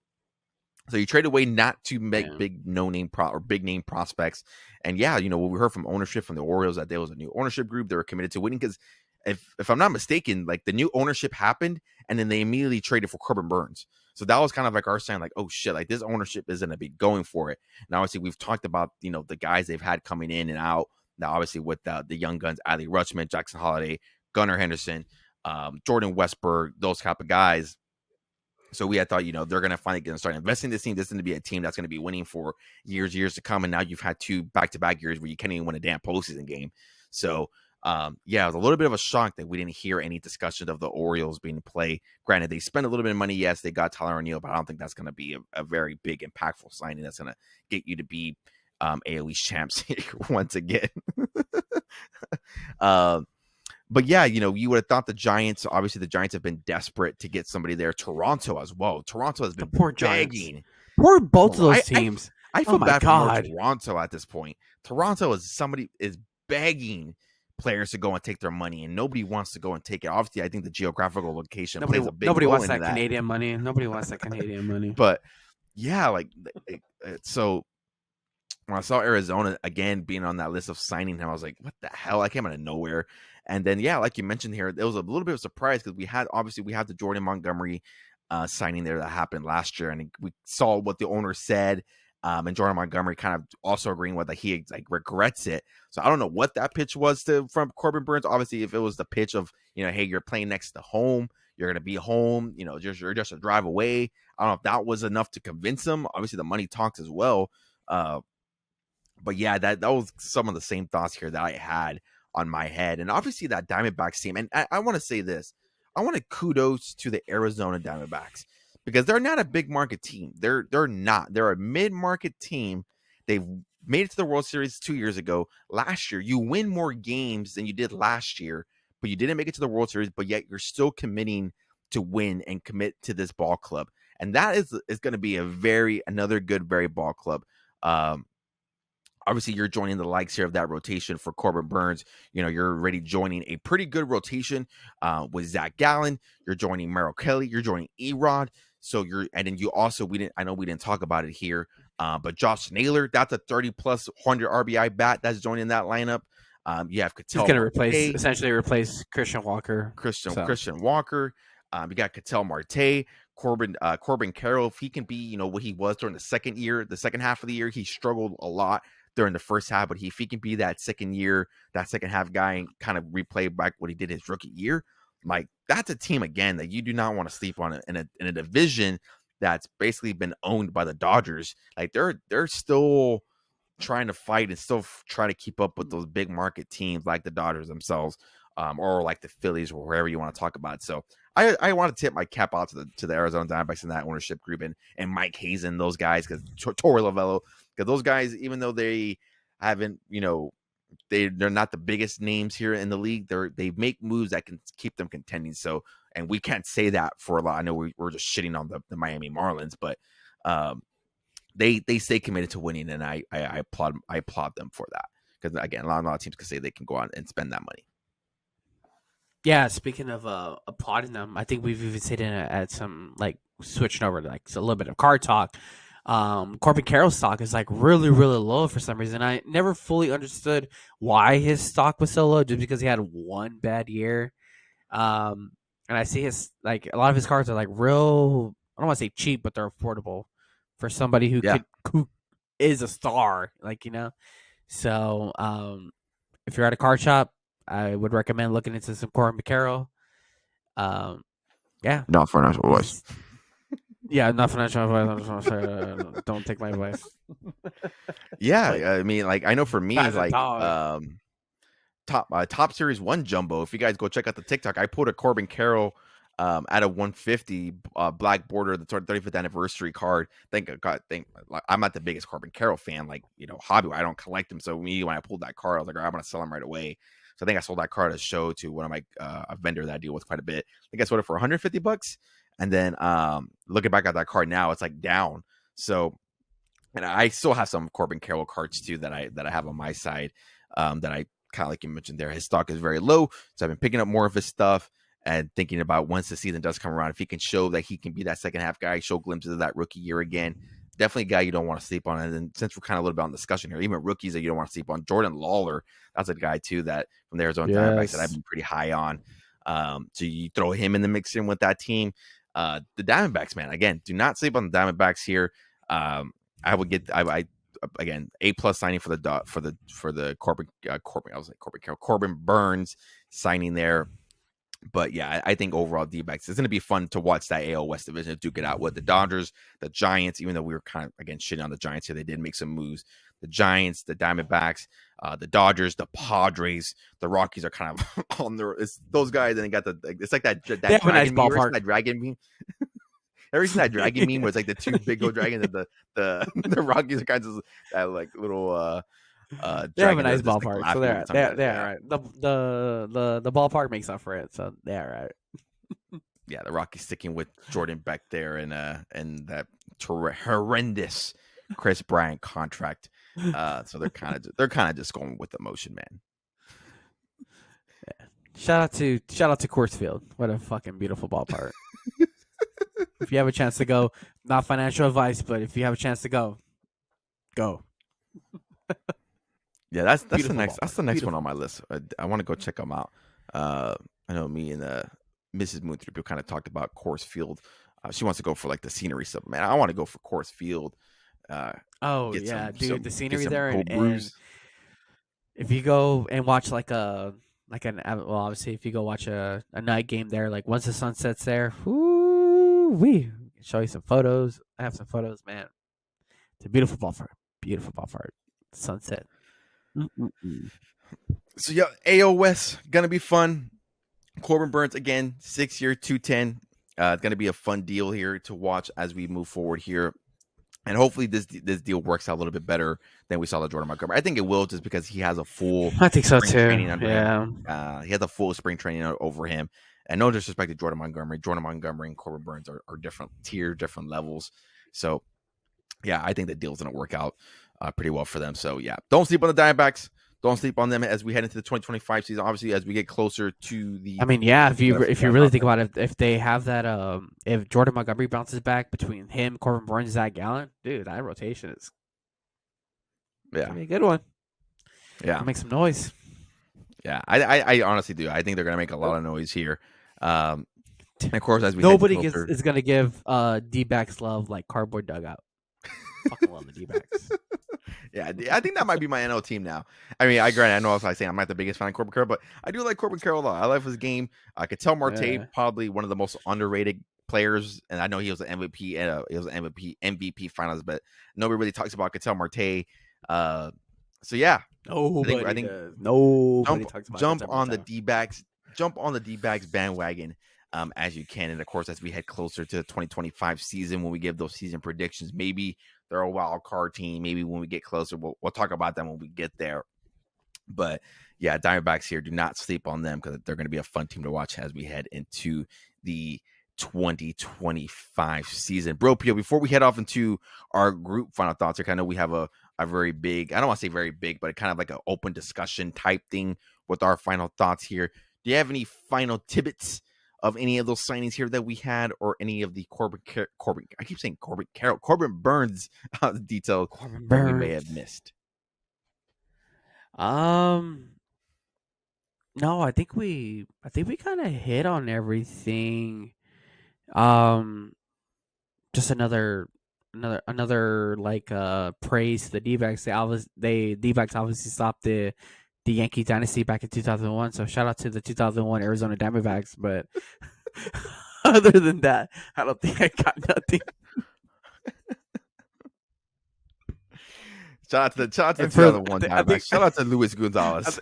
Speaker 1: So you trade away not to make big name prospects. And yeah, what we heard from ownership from the Orioles that there was a new ownership group. They were committed to winning because if I'm not mistaken, like the new ownership happened and then they immediately traded for Corbin Burns. So that was kind of like our saying, like, oh shit, like this ownership isn't gonna be going for it. And obviously we've talked about, the guys they've had coming in and out. Now, obviously with the young guns, Ali Rutschman, Jackson Holiday, Gunnar Henderson, Jordan Westberg, those type of guys. So we had thought, they're going to finally get start investing in this team. This is going to be a team that's going to be winning for years to come. And now you've had 2 back-to-back years where you can't even win a damn postseason game. So, yeah, it was a little bit of a shock that we didn't hear any discussion of the Orioles being played. Granted, they spent a little bit of money. Yes, they got Tyler O'Neill, but I don't think that's going to be a very big, impactful signing that's going to get you to be AL East champs once again. um, but yeah, you would have thought the Giants, obviously the Giants have been desperate to get somebody there. Toronto as well. Toronto has
Speaker 2: The
Speaker 1: been
Speaker 2: poor Giants.
Speaker 1: begging.
Speaker 2: Poor both of
Speaker 1: Oh,
Speaker 2: those teams.
Speaker 1: I
Speaker 2: Oh
Speaker 1: feel
Speaker 2: my
Speaker 1: bad for more
Speaker 2: god.
Speaker 1: Toronto at this point. Toronto is begging players to go and take their money, and nobody wants to go and take it. Obviously, I think the geographical location plays a big
Speaker 2: Nobody
Speaker 1: role
Speaker 2: wants
Speaker 1: into
Speaker 2: that
Speaker 1: that.
Speaker 2: Canadian money. Nobody wants that Canadian money.
Speaker 1: But yeah, like so when I saw Arizona again being on that list of signing him, I was like, what the hell? I came out of nowhere. And then, yeah, like you mentioned here, it was a little bit of a surprise because we had the Jordan Montgomery signing there that happened last year. And we saw what the owner said. And Jordan Montgomery kind of also agreeing with that he like regrets it. So I don't know what that pitch was from Corbin Burns. Obviously, if it was the pitch of, hey, you're playing next to home, you're going to be home, you're just a drive away. I don't know if that was enough to convince him. Obviously, the money talks as well. But yeah, that was some of the same thoughts here that I had on my head. And obviously that Diamondbacks team, and I want to say this, I want to kudos to the Arizona Diamondbacks because they're not a big market team. They're not. They're a mid-market team. They've made it to the World Series 2 years ago. Last year, you win more games than you did last year, but you didn't make it to the World Series, but yet you're still committing to win and commit to this ball club. And that is going to be another good, very ball club. Obviously, you're joining the likes here of that rotation for Corbin Burns. You're already joining a pretty good rotation with Zach Gallen. You're joining Merrill Kelly. You're joining Erod. And then I know we didn't talk about it here, but Josh Naylor, that's a 30-plus 100 RBI bat that's joining that lineup. You have
Speaker 2: He's
Speaker 1: Ketel
Speaker 2: going to
Speaker 1: Marte,
Speaker 2: essentially replace Christian Walker.
Speaker 1: Christian Walker. You got Ketel Marte, Corbin Carroll. If he can be, what he was during the second half of the year, he struggled a lot during the first half, but if he can be that second half guy and kind of replay back what he did his rookie year, like that's a team again that you do not want to sleep on in a division that's basically been owned by the Dodgers. Like they're still trying to fight and still try to keep up with those big market teams like the Dodgers themselves, or like the Phillies or wherever you want to talk about. So I want to tip my cap out to the Arizona Diamondbacks and that ownership group and Mike Hazen, those guys, because Torey Lovello, because those guys, even though they haven't, they're not the biggest names here in the league, they make moves that can keep them contending. So, and we can't say that for a lot. I know we're just shitting on the Miami Marlins, but they stay committed to winning, and I applaud them for that, because again, a lot of teams can say they can go out and spend that money.
Speaker 2: Yeah, speaking of applauding them, I think we've even seen it at some like switching over to like a little bit of card talk. Corbin Carroll's stock is like really, really low for some reason. I never fully understood why his stock was so low, just because he had one bad year. And I see his like a lot of his cards are like real. I don't want to say cheap, but they're affordable for somebody who who is a star, So, if you're at a card shop, I would recommend looking into some Corbin Carroll. Yeah,
Speaker 1: Not for financial advice.
Speaker 2: Yeah, not financial advice. Don't take my advice.
Speaker 1: Yeah, I mean, like I know for me, like top series 1 jumbo. If you guys go check out the TikTok, I put a Corbin Carroll at a 150 black border, the 35th anniversary card. Thank God, I'm not the biggest Corbin Carroll fan, like hobby. I don't collect them. So when I pulled that card, I was like, I'm gonna sell them right away. So I think I sold that card at a show to one of my a vendor that I deal with quite a bit. I think I sold it for $150. And then looking back at that card now, it's like down. So, and I still have some Corbin Carroll cards too that I have on my side that I kind of, like you mentioned there. His stock is very low, so I've been picking up more of his stuff and thinking about once the season does come around, if he can show that he can be that second half guy, show glimpses of that rookie year again. Definitely a guy you don't want to sleep on. And then since we're kind of a little bit on discussion here, even rookies that you don't want to sleep on, Jordan Lawler, that's a guy too that from the Arizona Diamondbacks that I've been pretty high on. So you throw him in the mix in with that team. The Diamondbacks, man, again, do not sleep on the Diamondbacks here. I would get I again A+ signing for the Corbin Burns signing there. But yeah, I think overall D-backs, it's going to be fun to watch that AL West division duke it out with the Dodgers, the Giants, even though we were kind of, again, shitting on the Giants here. They did make some moves. The Giants, the Diamondbacks, the Dodgers, the Padres, the Rockies are kind of on their, it's those guys. And they got it's like that
Speaker 2: They have a nice
Speaker 1: dragon meme.
Speaker 2: ballpark.
Speaker 1: That dragon meme. Ever seen that dragon meme where it's like the two big old dragons and the Rockies are kind of that like little
Speaker 2: they have a
Speaker 1: dragon
Speaker 2: nice
Speaker 1: that's just,
Speaker 2: ballpark,
Speaker 1: like,
Speaker 2: so
Speaker 1: laughing
Speaker 2: they're
Speaker 1: every time. Yeah.
Speaker 2: right. The ballpark makes up for it, so they're right.
Speaker 1: Yeah, the Rockies sticking with Jordan Beck there and that horrendous Chris Bryant contract. So they're kind of just going with the motion, man.
Speaker 2: Yeah. Shout out to Coors Field. What a fucking beautiful ballpark. If you have a chance to go, not financial advice, but if you have a chance to go.
Speaker 1: Yeah, that's the
Speaker 2: Beautiful
Speaker 1: next
Speaker 2: ballpark.
Speaker 1: that's the next one
Speaker 2: Beautiful.
Speaker 1: on my list. I want to go check them out. I know me and Mrs. Moonthorpe kind of talked about Coors Field. She wants to go for like the scenery stuff. Man, I want to go for Coors Field.
Speaker 2: Oh
Speaker 1: Get
Speaker 2: yeah,
Speaker 1: some-
Speaker 2: dude,
Speaker 1: some-
Speaker 2: the
Speaker 1: get
Speaker 2: scenery
Speaker 1: some
Speaker 2: there,
Speaker 1: cold
Speaker 2: and
Speaker 1: brews.
Speaker 2: if you go and watch well, obviously if you go watch a night game there, like once the sun sets there, we show you some photos. I have some photos, man. It's a beautiful ballpark, sunset. Mm-mm-mm.
Speaker 1: So yeah, AL West gonna be fun. Corbin Burns again, 6-year, 210. It's gonna be a fun deal here to watch as we move forward here, and hopefully this deal works out a little bit better than we saw the Jordan Montgomery. I think it will, just because he has a full
Speaker 2: I think so
Speaker 1: spring
Speaker 2: too.
Speaker 1: training under him.
Speaker 2: Yeah.
Speaker 1: He has a full spring training over him. And no disrespect to Jordan Montgomery. Jordan Montgomery and Corbin Burns are different tier, different levels. So yeah, I think the deal's gonna work out pretty well for them. So yeah, don't sleep on the Diamondbacks. Don't sleep on them as we head into the 2025 season. Obviously, as we get closer to the,
Speaker 2: I mean, yeah. If you really think about it, if they have that, if Jordan Montgomery bounces back between him, Corbin Burns, Zach Gallen, dude, that rotation is gonna be a good one.
Speaker 1: Yeah,
Speaker 2: make some noise.
Speaker 1: Yeah, I honestly do. I think they're gonna make a lot of noise here. And of course, as we
Speaker 2: nobody is gonna give D-backs love like Cardboard Dugout. Fucking love the D-backs.
Speaker 1: Yeah, I think that might be my NL team now. I mean, I know I was saying I'm not the biggest fan of Corbin Carroll, but I do like Corbin Carroll a lot. I love his game. I could tell Marte probably one of the most underrated players, and I know he was an MVP. He was an MVP finals, but nobody really talks about Ketel Marte. So yeah,
Speaker 2: nobody
Speaker 1: I think
Speaker 2: does. Nobody talks about
Speaker 1: jump on the D-backs. Jump on the D-backs bandwagon as you can, and of course, as we head closer to the 2025 season, when we give those season predictions, maybe they're a wild card team. Maybe when we get closer, we'll talk about them when we get there. But yeah, Diamondbacks here, do not sleep on them, because they're going to be a fun team to watch as we head into the 2025 season. Bro, Pio, before we head off into our group final thoughts, I know we have a very big, I don't want to say very big, but kind of like an open discussion type thing with our final thoughts here. Do you have any final tidbits of any of those signings here that we had, or any of the Corbin Burns details that we may have missed?
Speaker 2: No, I think we kind of hit on everything. Just another like praise to the D-backs. D-backs obviously stopped the Yankee dynasty back in 2001. So shout out to the 2001 Arizona Diamondbacks. But other than that, I don't think I got nothing.
Speaker 1: Shout out to the 2001 Diamondbacks. Shout out to Luis Gonzalez.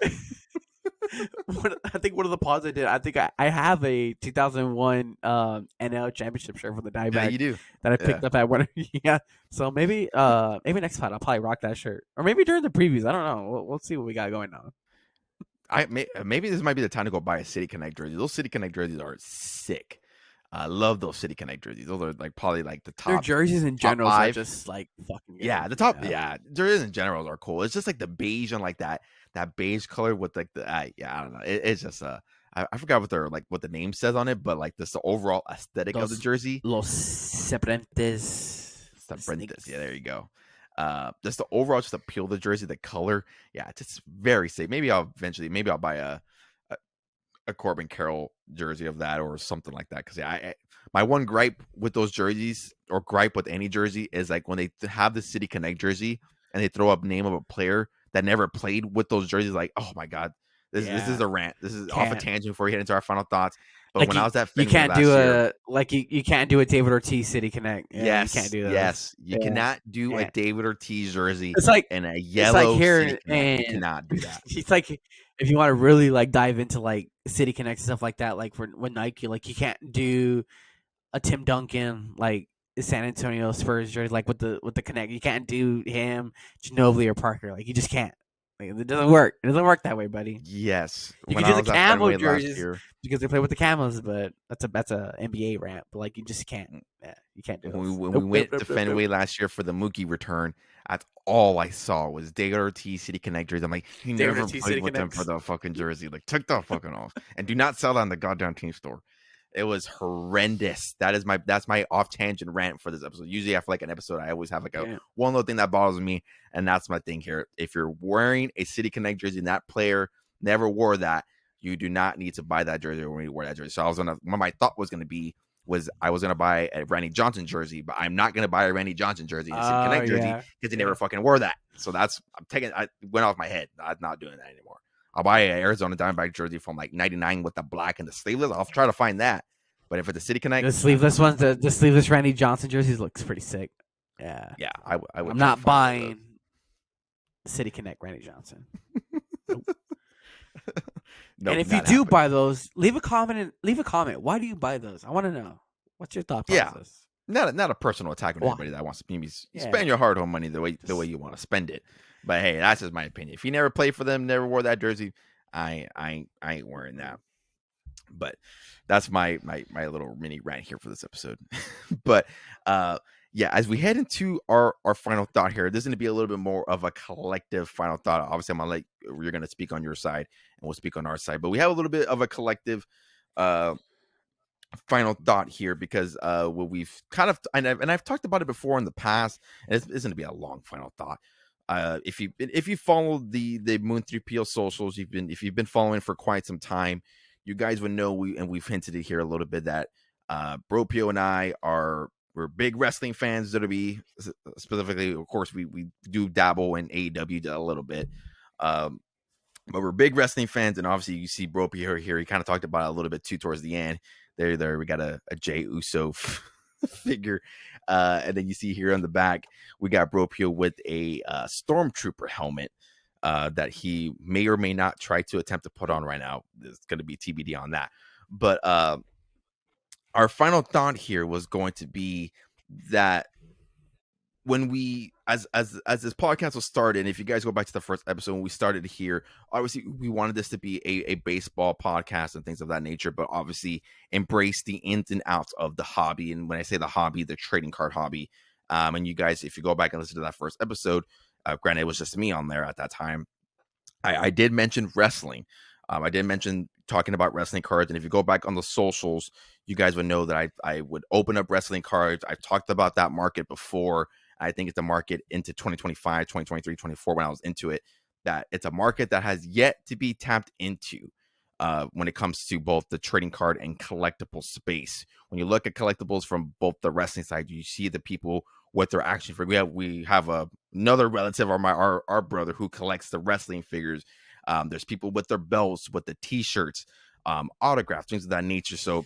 Speaker 2: I think one of the pods I did, I think I have a 2001 NL championship shirt from the Diamondbacks.
Speaker 1: Yeah, you do.
Speaker 2: That I picked up at one. Yeah. So maybe next pod I'll probably rock that shirt, or maybe during the previews. I don't know. We'll see what we got going on.
Speaker 1: Maybe this might be the time to go buy a City Connect jersey. Those City Connect jerseys are sick. I love those City Connect jerseys. Those are like probably like the top.
Speaker 2: Their jerseys in general are just like fucking good.
Speaker 1: Yeah, the top. Yeah, jerseys in general are cool. It's just like the beige and like that beige color with like the I don't know. It's just I forgot what the name says on it, but like this the overall aesthetic of the jersey.
Speaker 2: Los Sebrentes.
Speaker 1: Yeah, there you go. Just the overall just appeal of the jersey, the color. Yeah, it's just very safe. Maybe I'll buy a Corbin Carroll jersey of that or something like that. Because my one gripe with those jerseys, or gripe with any jersey, is like when they have the City Connect jersey and they throw up name of a player that never played with those jerseys. Like, oh my god, this is
Speaker 2: Yeah,
Speaker 1: a rant. This is off a
Speaker 2: can't.
Speaker 1: tangent before we head into our final thoughts. But
Speaker 2: Like
Speaker 1: when I was at
Speaker 2: you
Speaker 1: Fenway
Speaker 2: can't do
Speaker 1: last year,
Speaker 2: you can't do a David Ortiz City Connect. Yeah, you can't
Speaker 1: yes,
Speaker 2: do those.
Speaker 1: yes, you
Speaker 2: Yeah,
Speaker 1: cannot do a
Speaker 2: can't.
Speaker 1: David Ortiz jersey
Speaker 2: It's like
Speaker 1: and a
Speaker 2: it's like
Speaker 1: yellow City
Speaker 2: here
Speaker 1: Connect. You
Speaker 2: and
Speaker 1: cannot do that.
Speaker 2: it's like if you want to really like dive into like City Connect and stuff like that, like for when Nike, like you can't do a Tim Duncan like San Antonio Spurs jersey, like with the Connect. You can't do him, Ginobili or Parker. Like you just can't. Like, it doesn't work. It doesn't work that way, buddy.
Speaker 1: Yes,
Speaker 2: You
Speaker 1: when
Speaker 2: can do
Speaker 1: I
Speaker 2: the
Speaker 1: was at
Speaker 2: camo
Speaker 1: Fenway last
Speaker 2: jerseys
Speaker 1: year,
Speaker 2: because they play with the camos, but that's a NBA rant. But like you just can't. Yeah, you can't do those.
Speaker 1: when we
Speaker 2: Nope, nope,
Speaker 1: went
Speaker 2: nope,
Speaker 1: to
Speaker 2: nope, nope.
Speaker 1: Fenway last year for the Mookie return, that's all I saw was David Ortiz City Connect jersey. I'm like, he
Speaker 2: David
Speaker 1: never
Speaker 2: Ortiz
Speaker 1: played
Speaker 2: City
Speaker 1: with them for
Speaker 2: Connects.
Speaker 1: the fucking jersey. Like, took the fucking off, and do not sell that in the goddamn team store. It was horrendous. That's my off tangent rant for this episode. Usually after like an episode, I always have like a
Speaker 2: Yeah.
Speaker 1: one little thing that bothers me, and that's my thing here. If you're wearing a City Connect jersey and that player never wore that, you do not need to buy that jersey or wear that jersey. So what my thought was gonna be was I was gonna buy a Randy Johnson jersey, but I'm not gonna buy a Randy Johnson jersey, a City
Speaker 2: Oh
Speaker 1: Connect jersey,
Speaker 2: yeah.
Speaker 1: because he
Speaker 2: Yeah.
Speaker 1: never fucking wore that. So I went off my head. I'm not doing that anymore. I'll buy an Arizona Diamondback jersey from like 99 with the black and the sleeveless. I'll try to find that. But if it's a City Connect,
Speaker 2: The sleeveless ones, the sleeveless Randy Johnson jerseys looks pretty sick. Yeah.
Speaker 1: yeah, I would
Speaker 2: I'm
Speaker 1: try to
Speaker 2: not
Speaker 1: find one of those.
Speaker 2: buying City Connect Randy Johnson. Nope.
Speaker 1: Nope,
Speaker 2: And if you
Speaker 1: not
Speaker 2: do
Speaker 1: happening.
Speaker 2: buy those, leave a comment. Leave a comment. Why do you buy those? I want to know. What's your thought
Speaker 1: Yeah,
Speaker 2: process?
Speaker 1: not a personal attack on
Speaker 2: Why?
Speaker 1: anybody that wants to maybe
Speaker 2: Yeah.
Speaker 1: spend your hard-earned money the way
Speaker 2: Just
Speaker 1: you want to spend it. But hey, that's just my opinion. If you never played for them, never wore that jersey, I ain't wearing that. But that's my little mini rant here for this episode. But yeah, as we head into our final thought here, this is going to be a little bit more of a collective final thought. Obviously, you're going to speak on your side and we'll speak on our side, but we have a little bit of a collective final thought here because what we've kind of and I've talked about it before in the past, and it's going to be a long final thought. If you follow the Moon 3PO socials, if you've been following for quite some time, you guys would know we've hinted it here a little bit that Bro Pio and I we're big wrestling fans. WWE specifically, of course, we do dabble in AEW a little bit, but we're big wrestling fans, and obviously you see Bro Pio here. He kind of talked about it a little bit too towards the end. There we got a Jey Uso figure, and then you see here on the back we got Bro Pio with a Stormtrooper helmet that he may or may not try to attempt to put on right now. There's going to be TBD on that. But our final thought here was going to be that when we as this podcast was started, if you guys go back to the first episode when we started here, obviously we wanted this to be a baseball podcast and things of that nature, but obviously embrace the ins and outs of the hobby. And when I say the hobby, the trading card hobby. And you guys, if you go back and listen to that first episode, granted it was just me on there at that time, I did mention wrestling. I did mention talking about wrestling cards, and if you go back on the socials, you guys would know that I would open up wrestling cards. I've talked about that market before. I think it's a market into 2025, 2023, 24 when I was into it, that it's a market that has yet to be tapped into when it comes to both the trading card and collectible space. When you look at collectibles from both the wrestling side, you see the people with their action figures. We have another relative, our brother, who collects the wrestling figures. There's people with their belts, with the t-shirts, autographs, things of that nature. So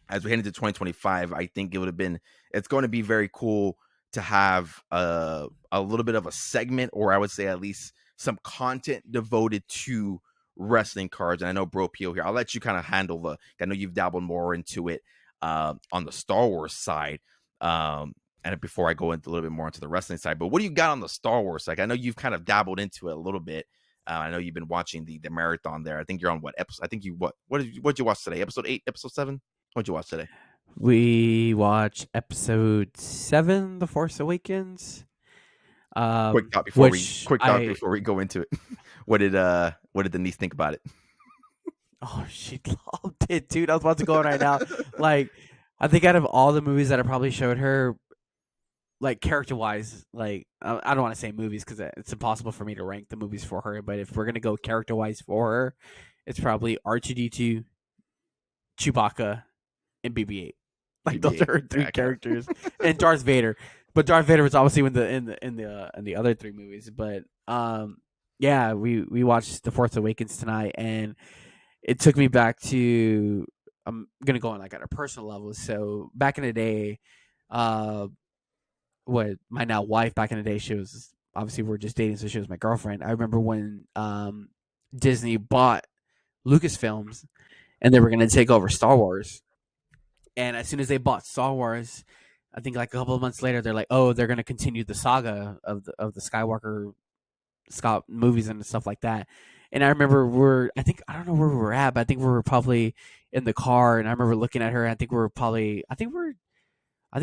Speaker 1: as we head into 2025, I think it's going to be very cool to have a little bit of a segment, or I would say at least some content devoted to wrestling cards. And I know Bro Pio here, I'll let you kind of handle I know you've dabbled more into it on the Star Wars side. And before I go into a little bit more into the wrestling side, but what do you got on the Star Wars side? I know you've kind of dabbled into it a little bit. I know you've been watching the marathon there. I think you're on what episode? I think what'd you watch today? Episode 8, episode 7? What'd you watch today?
Speaker 2: We watched episode 7, The Force Awakens.
Speaker 1: Quick thought
Speaker 2: Which
Speaker 1: before we go into it. What did Denise think about it?
Speaker 2: Oh, she loved it, dude. I was about to go on right now. Like, I think out of all the movies that I probably showed her, like character wise, like I don't want to say movies because it's impossible for me to rank the movies for her. But if we're gonna go character wise for her, it's probably R2D2, Chewbacca, and BB-8. Like those are
Speaker 1: BB-8.
Speaker 2: her three
Speaker 1: Okay.
Speaker 2: characters, and Darth Vader. But Darth Vader was obviously in the other three movies. But yeah, we watched The Force Awakens tonight, and it took me back to. I'm gonna go on like at a personal level. So back in the day, uh, what my now wife back in the day, she was obviously we are just dating, so she was my girlfriend. I remember when Disney bought Lucasfilms, and they were gonna take over Star Wars. And as soon as they bought Star Wars, I think like a couple of months later, they're like, "Oh, they're gonna continue the saga of the Skywalker Scott movies and stuff like that." And I remember I don't know where we were at, but I think we were probably in the car, and I remember looking at her. And I think it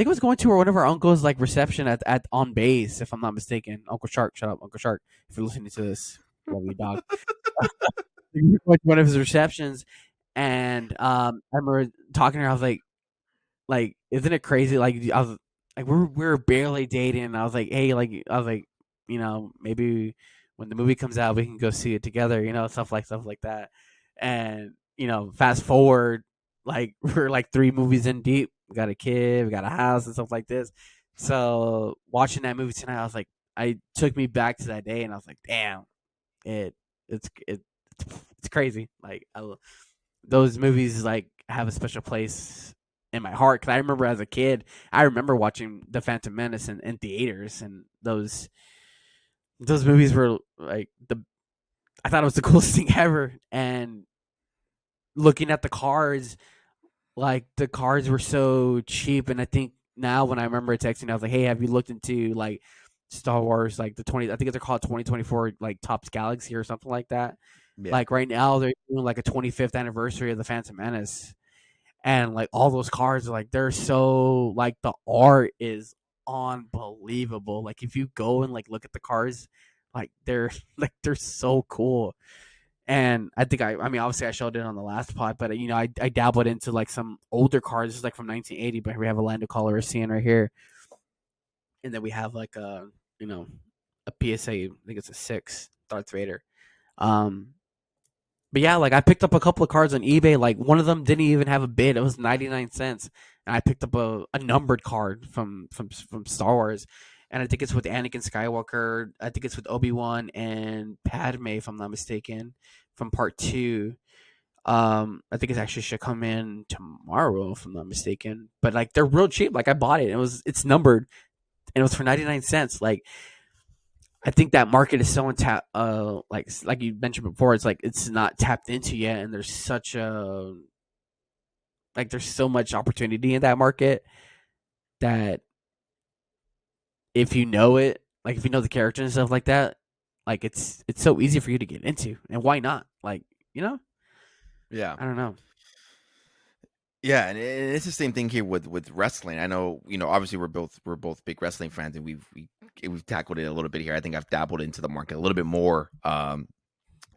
Speaker 2: was going to one of our uncles like reception at on base, if I'm not mistaken. Uncle Shark, shut up, Uncle Shark, if you're listening to this, love you, dog. We were going to one of his receptions, and I remember talking to her. I was like, isn't it crazy? Like, I was like, we were barely dating. And I was like, hey, like, I was like, maybe when the movie comes out, we can go see it together. Stuff like that. And fast forward, like we're like 3 movies in deep. We got a kid, we got a house, and stuff like this. So watching that movie tonight, I was like, I took me back to that day, and I was like, damn, it, it's crazy. Like those movies like have a special place in my heart because I remember as a kid, I remember watching The Phantom Menace in theaters, and those movies were like I thought it was the coolest thing ever. And looking at the cars, like the cars were so cheap, and I think now when I remember texting, I was like, "Hey, have you looked into like Star Wars, like the 20? I think they're called 2024, like Topps Galaxy or something like that."
Speaker 1: Yeah.
Speaker 2: Like right now, they're doing like a 25th anniversary of the Phantom Menace, and like all those cars are like they're so like the art is unbelievable. Like if you go and like look at the cars, like they're like they're so cool. And I think I mean obviously I showed it on the last pod, but I dabbled into like some older cars like from 1980. But we have a Lando Calrissian right here, and then we have like you know a PSA. I think it's a 6 Darth Vader. Um, but yeah, like I picked up a couple of cards on eBay. Like one of them didn't even have a bid. It was 99 cents, and I picked up a numbered card from Star Wars, and I think it's with Anakin Skywalker. I think it's with Obi-Wan and Padme, if I'm not mistaken, from Part Two. I think it actually should come in tomorrow, if I'm not mistaken. But like they're real cheap. Like I bought it. It's numbered, and it was for 99 cents. Like I think that market is so untapped. Like you mentioned before, it's like it's not tapped into yet, and there's so much opportunity in that market that if you know it, like if you know the character and stuff like that, like it's so easy for you to get into, and why not? Like
Speaker 1: Yeah.
Speaker 2: I don't know.
Speaker 1: Yeah, and it's the same thing here with wrestling. I know, obviously we're both big wrestling fans, and we've tackled it a little bit here. I think I've dabbled into the market a little bit more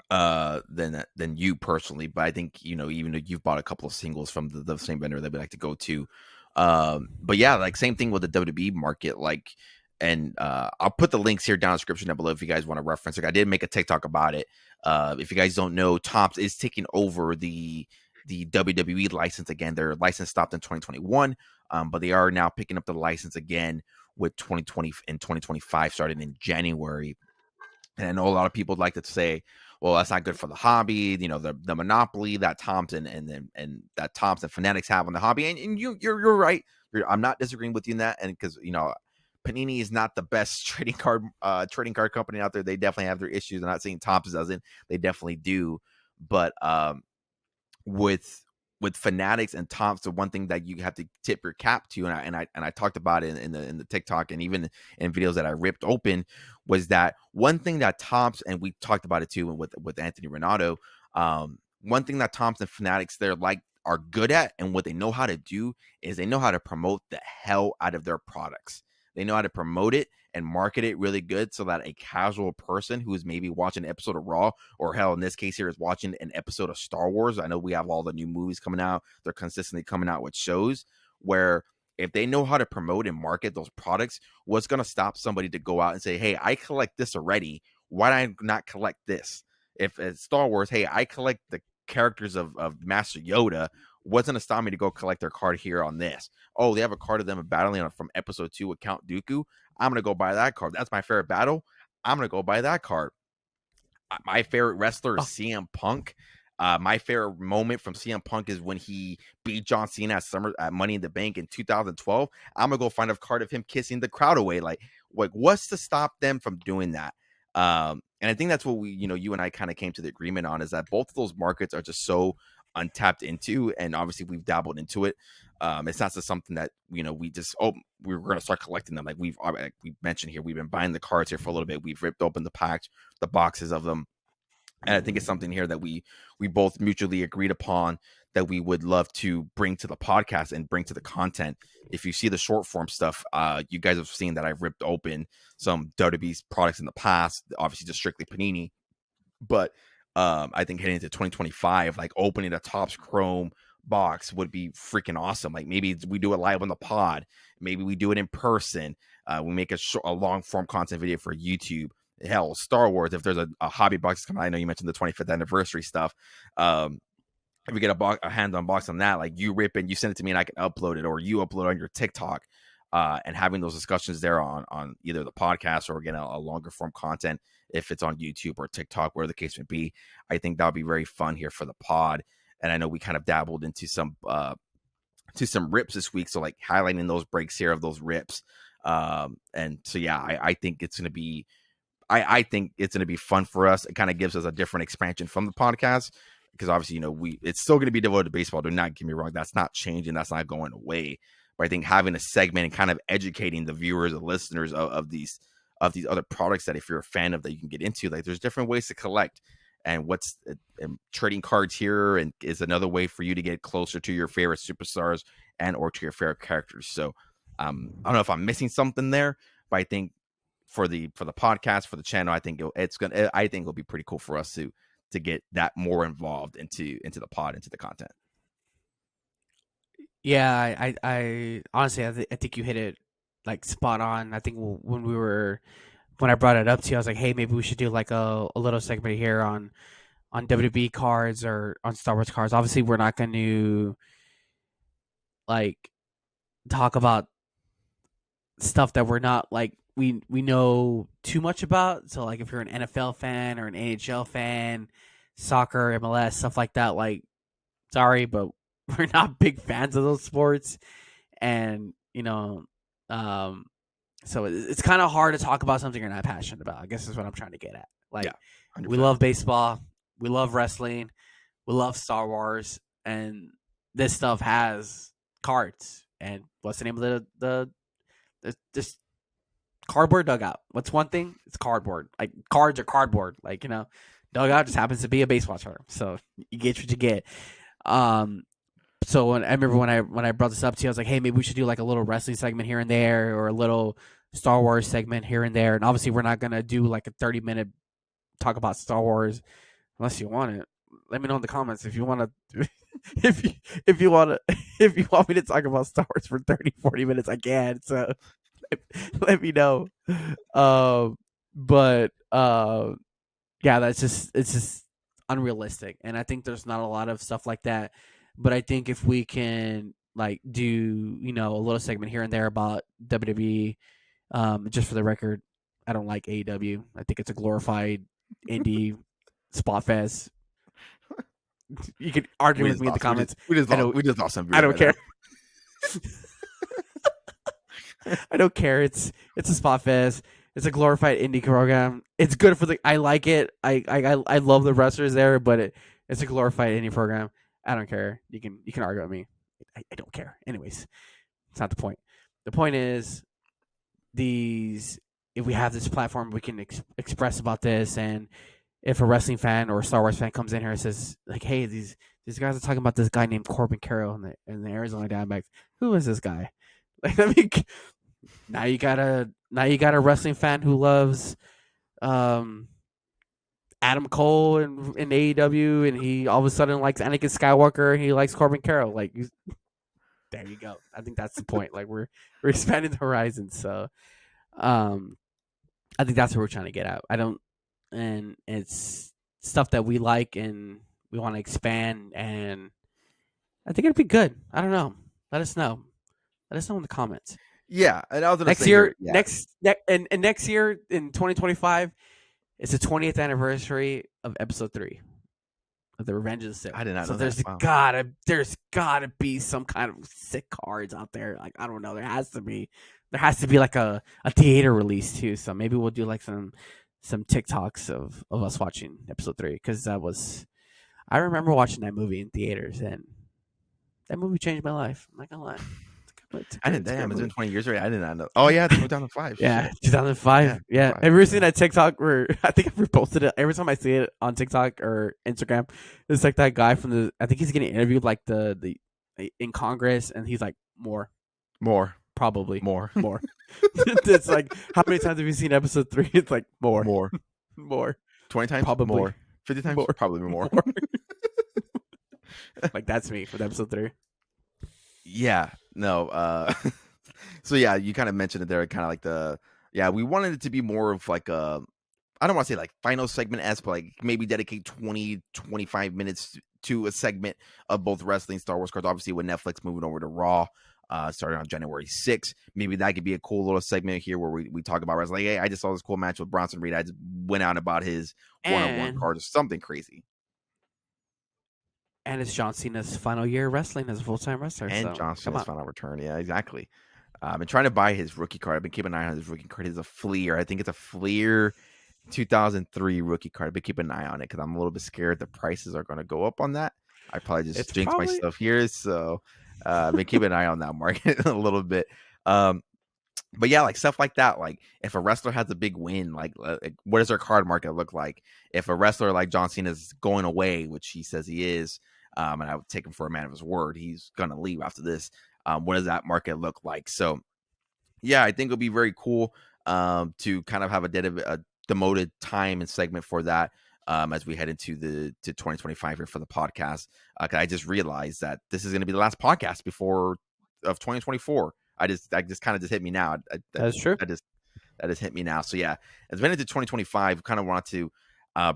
Speaker 1: than you personally, but I think even though you've bought a couple of singles from the same vendor that we like to go to. But yeah, like same thing with the WWE market, like, and I'll put the links here down in the description down below if you guys want to reference. Like I did make a TikTok about it. If you guys don't know, Topps is taking over the WWE license again. Their license stopped in 2021, but they are now picking up the license again with 2020 and 2025 starting in January. And I know a lot of people like to say, well, that's not good for the hobby, the monopoly that Thompson and that Thompson fanatics have on the hobby. And you're right. I'm not disagreeing with you in that. And because Panini is not the best trading card company out there. They definitely have their issues. I'm not saying Thompson doesn't. They definitely do. But with Fanatics and Thompson, one thing that you have to tip your cap to, and I talked about it in the TikTok and even in videos that I ripped open, was that one thing that Thompson, and we talked about it too with Anthony Renato, one thing that Thompson Fanatics are good at, and what they know how to do is they know how to promote the hell out of their products. They know how to promote it and market it really good so that a casual person who is maybe watching an episode of Raw, or hell, in this case here, is watching an episode of Star Wars. I know we have all the new movies coming out. They're consistently coming out with shows where if they know how to promote and market those products, what's going to stop somebody to go out and say, hey, I collect this already. Why do I not collect this? If it's Star Wars, hey, I collect characters of Master Yoda, what's gonna stop me to go collect their card here on this? Oh, they have a card of them battling from episode 2 with Count Dooku. I'm gonna go buy that card. That's my favorite battle. I'm gonna go buy that card. My favorite wrestler is
Speaker 2: Oh,
Speaker 1: CM Punk. My favorite moment from CM Punk is when he beat John Cena at Money in the Bank in 2012. I'm gonna go find a card of him kissing the crowd away. Like what's to stop them from doing that? And I think that's what you and I kind of came to the agreement on, is that both of those markets are just so untapped into, and obviously we've dabbled into it. It's not just something that we just we're going to start collecting them. Like we mentioned here, we've been buying the cards here for a little bit. We've ripped open the boxes of them, and I think it's something here that we both mutually agreed upon that we would love to bring to the podcast and bring to the content. If you see the short form stuff, you guys have seen that I've ripped open some WWE's products in the past, obviously just strictly Panini. But I think heading into 2025, like opening a Topps Chrome box would be freaking awesome. Like maybe we do it live on the pod, maybe we do it in person. We make a long form content video for YouTube. Hell, Star Wars, if there's a hobby box coming out, I know you mentioned the 25th anniversary stuff. If we get a hands-on box on that, like you rip and you send it to me and I can upload it, or you upload it on your TikTok, and having those discussions there on either the podcast or again a longer form content if it's on YouTube or TikTok, where the case may be. I think that would be very fun here for the pod. And I know we kind of dabbled into some rips this week, so like highlighting those breaks here of those rips. And so yeah, I think it's going to be I think it's going to be fun for us. It kind of gives us a different expansion from the podcast, because obviously, it's still going to be devoted to baseball. Do not get me wrong. That's not changing. That's not going away. But I think having a segment and kind of educating the viewers, the listeners of these other products, that if you're a fan of, that you can get into, like there's different ways to collect, and trading cards here and is another way for you to get closer to your favorite superstars and or to your favorite characters. So I don't know if I'm missing something there, but I think for the podcast, for the channel, I think it'll be pretty cool for us to get that more involved into the pod, into the content.
Speaker 2: yeah. I honestly, I think you hit it like spot on. I think when I brought it up to you, I was like, hey, maybe we should do like a little segment here on WWE cards or on Star Wars cards. Obviously, we're not going to like talk about stuff that we're not like we know too much about. So like if you're an NFL fan or an NHL fan, soccer, MLS, stuff like that, like sorry, but we're not big fans of those sports. And so it's kind of hard to talk about something you're not passionate about, I guess is what I'm trying to get at. Like
Speaker 1: Yeah,
Speaker 2: we
Speaker 1: 100%.
Speaker 2: love baseball, we love wrestling, we love Star Wars, and this stuff has cards. And what's the name of this Cardboard Dugout? What's one thing? It's cardboard. Like cards are cardboard. Like dugout just happens to be a baseball term. So you get what you get. So I remember when I brought this up to you, I was like, hey, maybe we should do like a little wrestling segment here and there, or a little Star Wars segment here and there. And obviously, we're not gonna do like a 30-minute talk about Star Wars unless you want it. Let me know in the comments if you want to. If you want to, if you want me to talk about Star Wars for 30-40 minutes, I can. So let me know. But yeah, it's just unrealistic, and I think there's not a lot of stuff like that. But I think if we can like do a little segment here and there about WWE, just for the record, I don't like AEW. I think it's a glorified indie spot fest. You can argue with me in the comments.
Speaker 1: We just
Speaker 2: I
Speaker 1: lost,
Speaker 2: don't.
Speaker 1: we just lost some
Speaker 2: I
Speaker 1: viewers
Speaker 2: don't
Speaker 1: right
Speaker 2: care.
Speaker 1: now.
Speaker 2: I don't care. It's a spot fest. It's a glorified indie program. It's good for the. I like it. I love the wrestlers there, but it's a glorified indie program. I don't care. You can argue with me. I don't care. Anyways, it's not the point. The point is if we have this platform, we can express about this. And if a wrestling fan or a Star Wars fan comes in here and says like, hey, these guys are talking about this guy named Corbin Carroll in the Arizona Diamondbacks. Who is this guy? Like, I mean, now you got a wrestling fan who loves Adam Cole in AEW, and he all of a sudden likes Anakin Skywalker, and he likes Corbin Carroll. Like, there you go. I think that's the point. Like, we're expanding the horizons. So, I think that's what we're trying to get at. And it's stuff that we like and we want to expand, and I think it'd be good. I don't know. Let us know. Let us know in the comments.
Speaker 1: Yeah, and I was gonna
Speaker 2: Next
Speaker 1: say here,
Speaker 2: year,
Speaker 1: yeah,
Speaker 2: and next year in 2025, it's the 20th anniversary of Episode 3 of the Revenge of the Sith.
Speaker 1: I did not
Speaker 2: So
Speaker 1: know that. Wow.
Speaker 2: there's gotta be some kind of sick cards out there. Like I don't know, there has to be like a theater release too. So maybe we'll do like some TikToks of us watching Episode 3 because I remember watching that movie in theaters and that movie changed my life. I'm not gonna lie.
Speaker 1: I didn't.
Speaker 2: It's a great
Speaker 1: Damn, it's been
Speaker 2: movie.
Speaker 1: 20 years already. I did not know. Oh yeah, it's 2005.
Speaker 2: Yeah,
Speaker 1: Shit. Yeah,
Speaker 2: 2005. Yeah.
Speaker 1: 2005.
Speaker 2: Have you ever seen
Speaker 1: Yeah.
Speaker 2: that TikTok where I think I've reposted it every time I see it on TikTok or Instagram? It's like that guy from I think he's getting interviewed like the in Congress, and he's like more,
Speaker 1: More,
Speaker 2: probably
Speaker 1: more,
Speaker 2: more. It's like how many times have you seen Episode 3? It's like more,
Speaker 1: more.
Speaker 2: more,
Speaker 1: 20 times,
Speaker 2: probably
Speaker 1: more. 50 times,
Speaker 2: more,
Speaker 1: probably more.
Speaker 2: more. Like that's me with Episode 3.
Speaker 1: Yeah, no. So yeah, you kind of mentioned it there. Kind of like we wanted it to be more of like a, I don't want to say like final segment as, but like maybe dedicate 20, 25 minutes to a segment of both wrestling, Star Wars cards. Obviously, with Netflix moving over to Raw, starting on January 6th, maybe that could be a cool little segment here where we talk about wrestling. Like, hey, I just saw this cool match with Bronson Reed. I just went out about his one-on-one
Speaker 2: And
Speaker 1: cards or something crazy.
Speaker 2: and it's John Cena's final year wrestling as a full time wrestler.
Speaker 1: And
Speaker 2: So
Speaker 1: John
Speaker 2: come
Speaker 1: Cena's
Speaker 2: on.
Speaker 1: final return. Yeah, exactly. I've been trying to buy his rookie card. I've been keeping an eye on his rookie card. It's a Fleer. I think it's a Fleer 2003 rookie card. I've been keeping an eye on it because I'm a little bit scared the prices are going to go up on that. I probably just
Speaker 2: It's
Speaker 1: jinx
Speaker 2: probably
Speaker 1: myself here. So I've been keeping an eye on that market a little bit. But yeah, like stuff like that. Like if a wrestler has a big win, like what does their card market look like? If a wrestler like John Cena is going away, which he says he is, and I would take him for a man of his word, he's gonna leave after this. What does that market look like? So yeah, I think it'll be very cool to kind of have a demoted time and segment for that as we head into to 2025 here for the podcast. I just realized that this is going to be the last podcast before of 2024. I just kind of just hit me now.
Speaker 2: that's true.
Speaker 1: That just hit me now. So yeah, as we head into 2025, kind of want to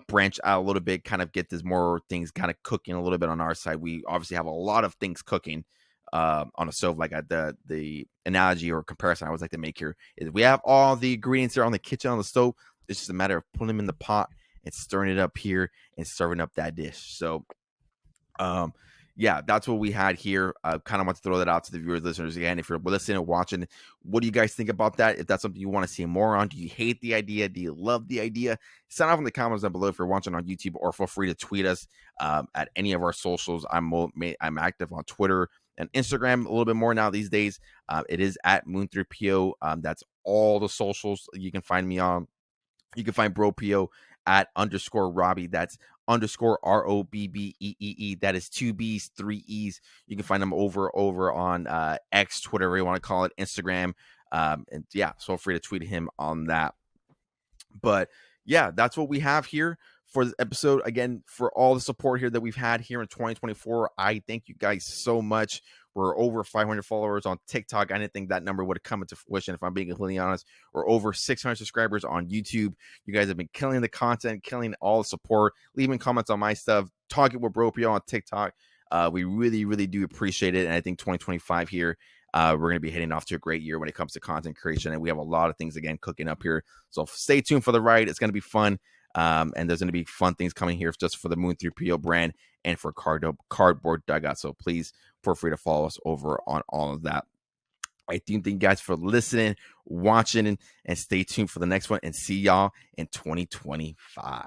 Speaker 1: branch out a little bit, kind of get this more things kind of cooking a little bit on our side. We obviously have a lot of things cooking on a stove. Like the analogy or comparison I always like to make here is we have all the ingredients there on the kitchen on the stove. It's just a matter of putting them in the pot and stirring it up here and serving up that dish. So yeah, that's what we had here. I kind of want to throw that out to the viewers, listeners again. If you're listening or watching, what do you guys think about that? If that's something you want to see more on, do you hate the idea? Do you love the idea? Sound off in the comments down below if you're watching on YouTube, or feel free to tweet us at any of our socials. I'm active on Twitter and Instagram a little bit more now these days. It is at Moon3PO. That's all the socials you can find me on. You can find BroPO at _Robbie. That's _ROBBEEE. That is 2 B's, 3 E's. You can find them over on X, Twitter, whatever you want to call it, Instagram. And yeah, so feel free to tweet him on that. But yeah, that's what we have here for this episode. Again, for all the support here that we've had here in 2024, I thank you guys so much. We're over 500 followers on TikTok. I didn't think that number would have come into fruition, if I'm being completely honest. We're over 600 subscribers on YouTube. You guys have been killing the content, killing all the support, leaving comments on my stuff, talking with BroPio on TikTok. We really, really do appreciate it. And I think 2025 here, we're going to be heading off to a great year when it comes to content creation. And we have a lot of things, again, cooking up here. So stay tuned for the ride. It's going to be fun. And there's going to be fun things coming here just for the Moon3PO brand and for Cardboard Dugout. So please feel free to follow us over on all of that. I do thank you guys for listening, watching, and stay tuned for the next one. And see y'all in 2025.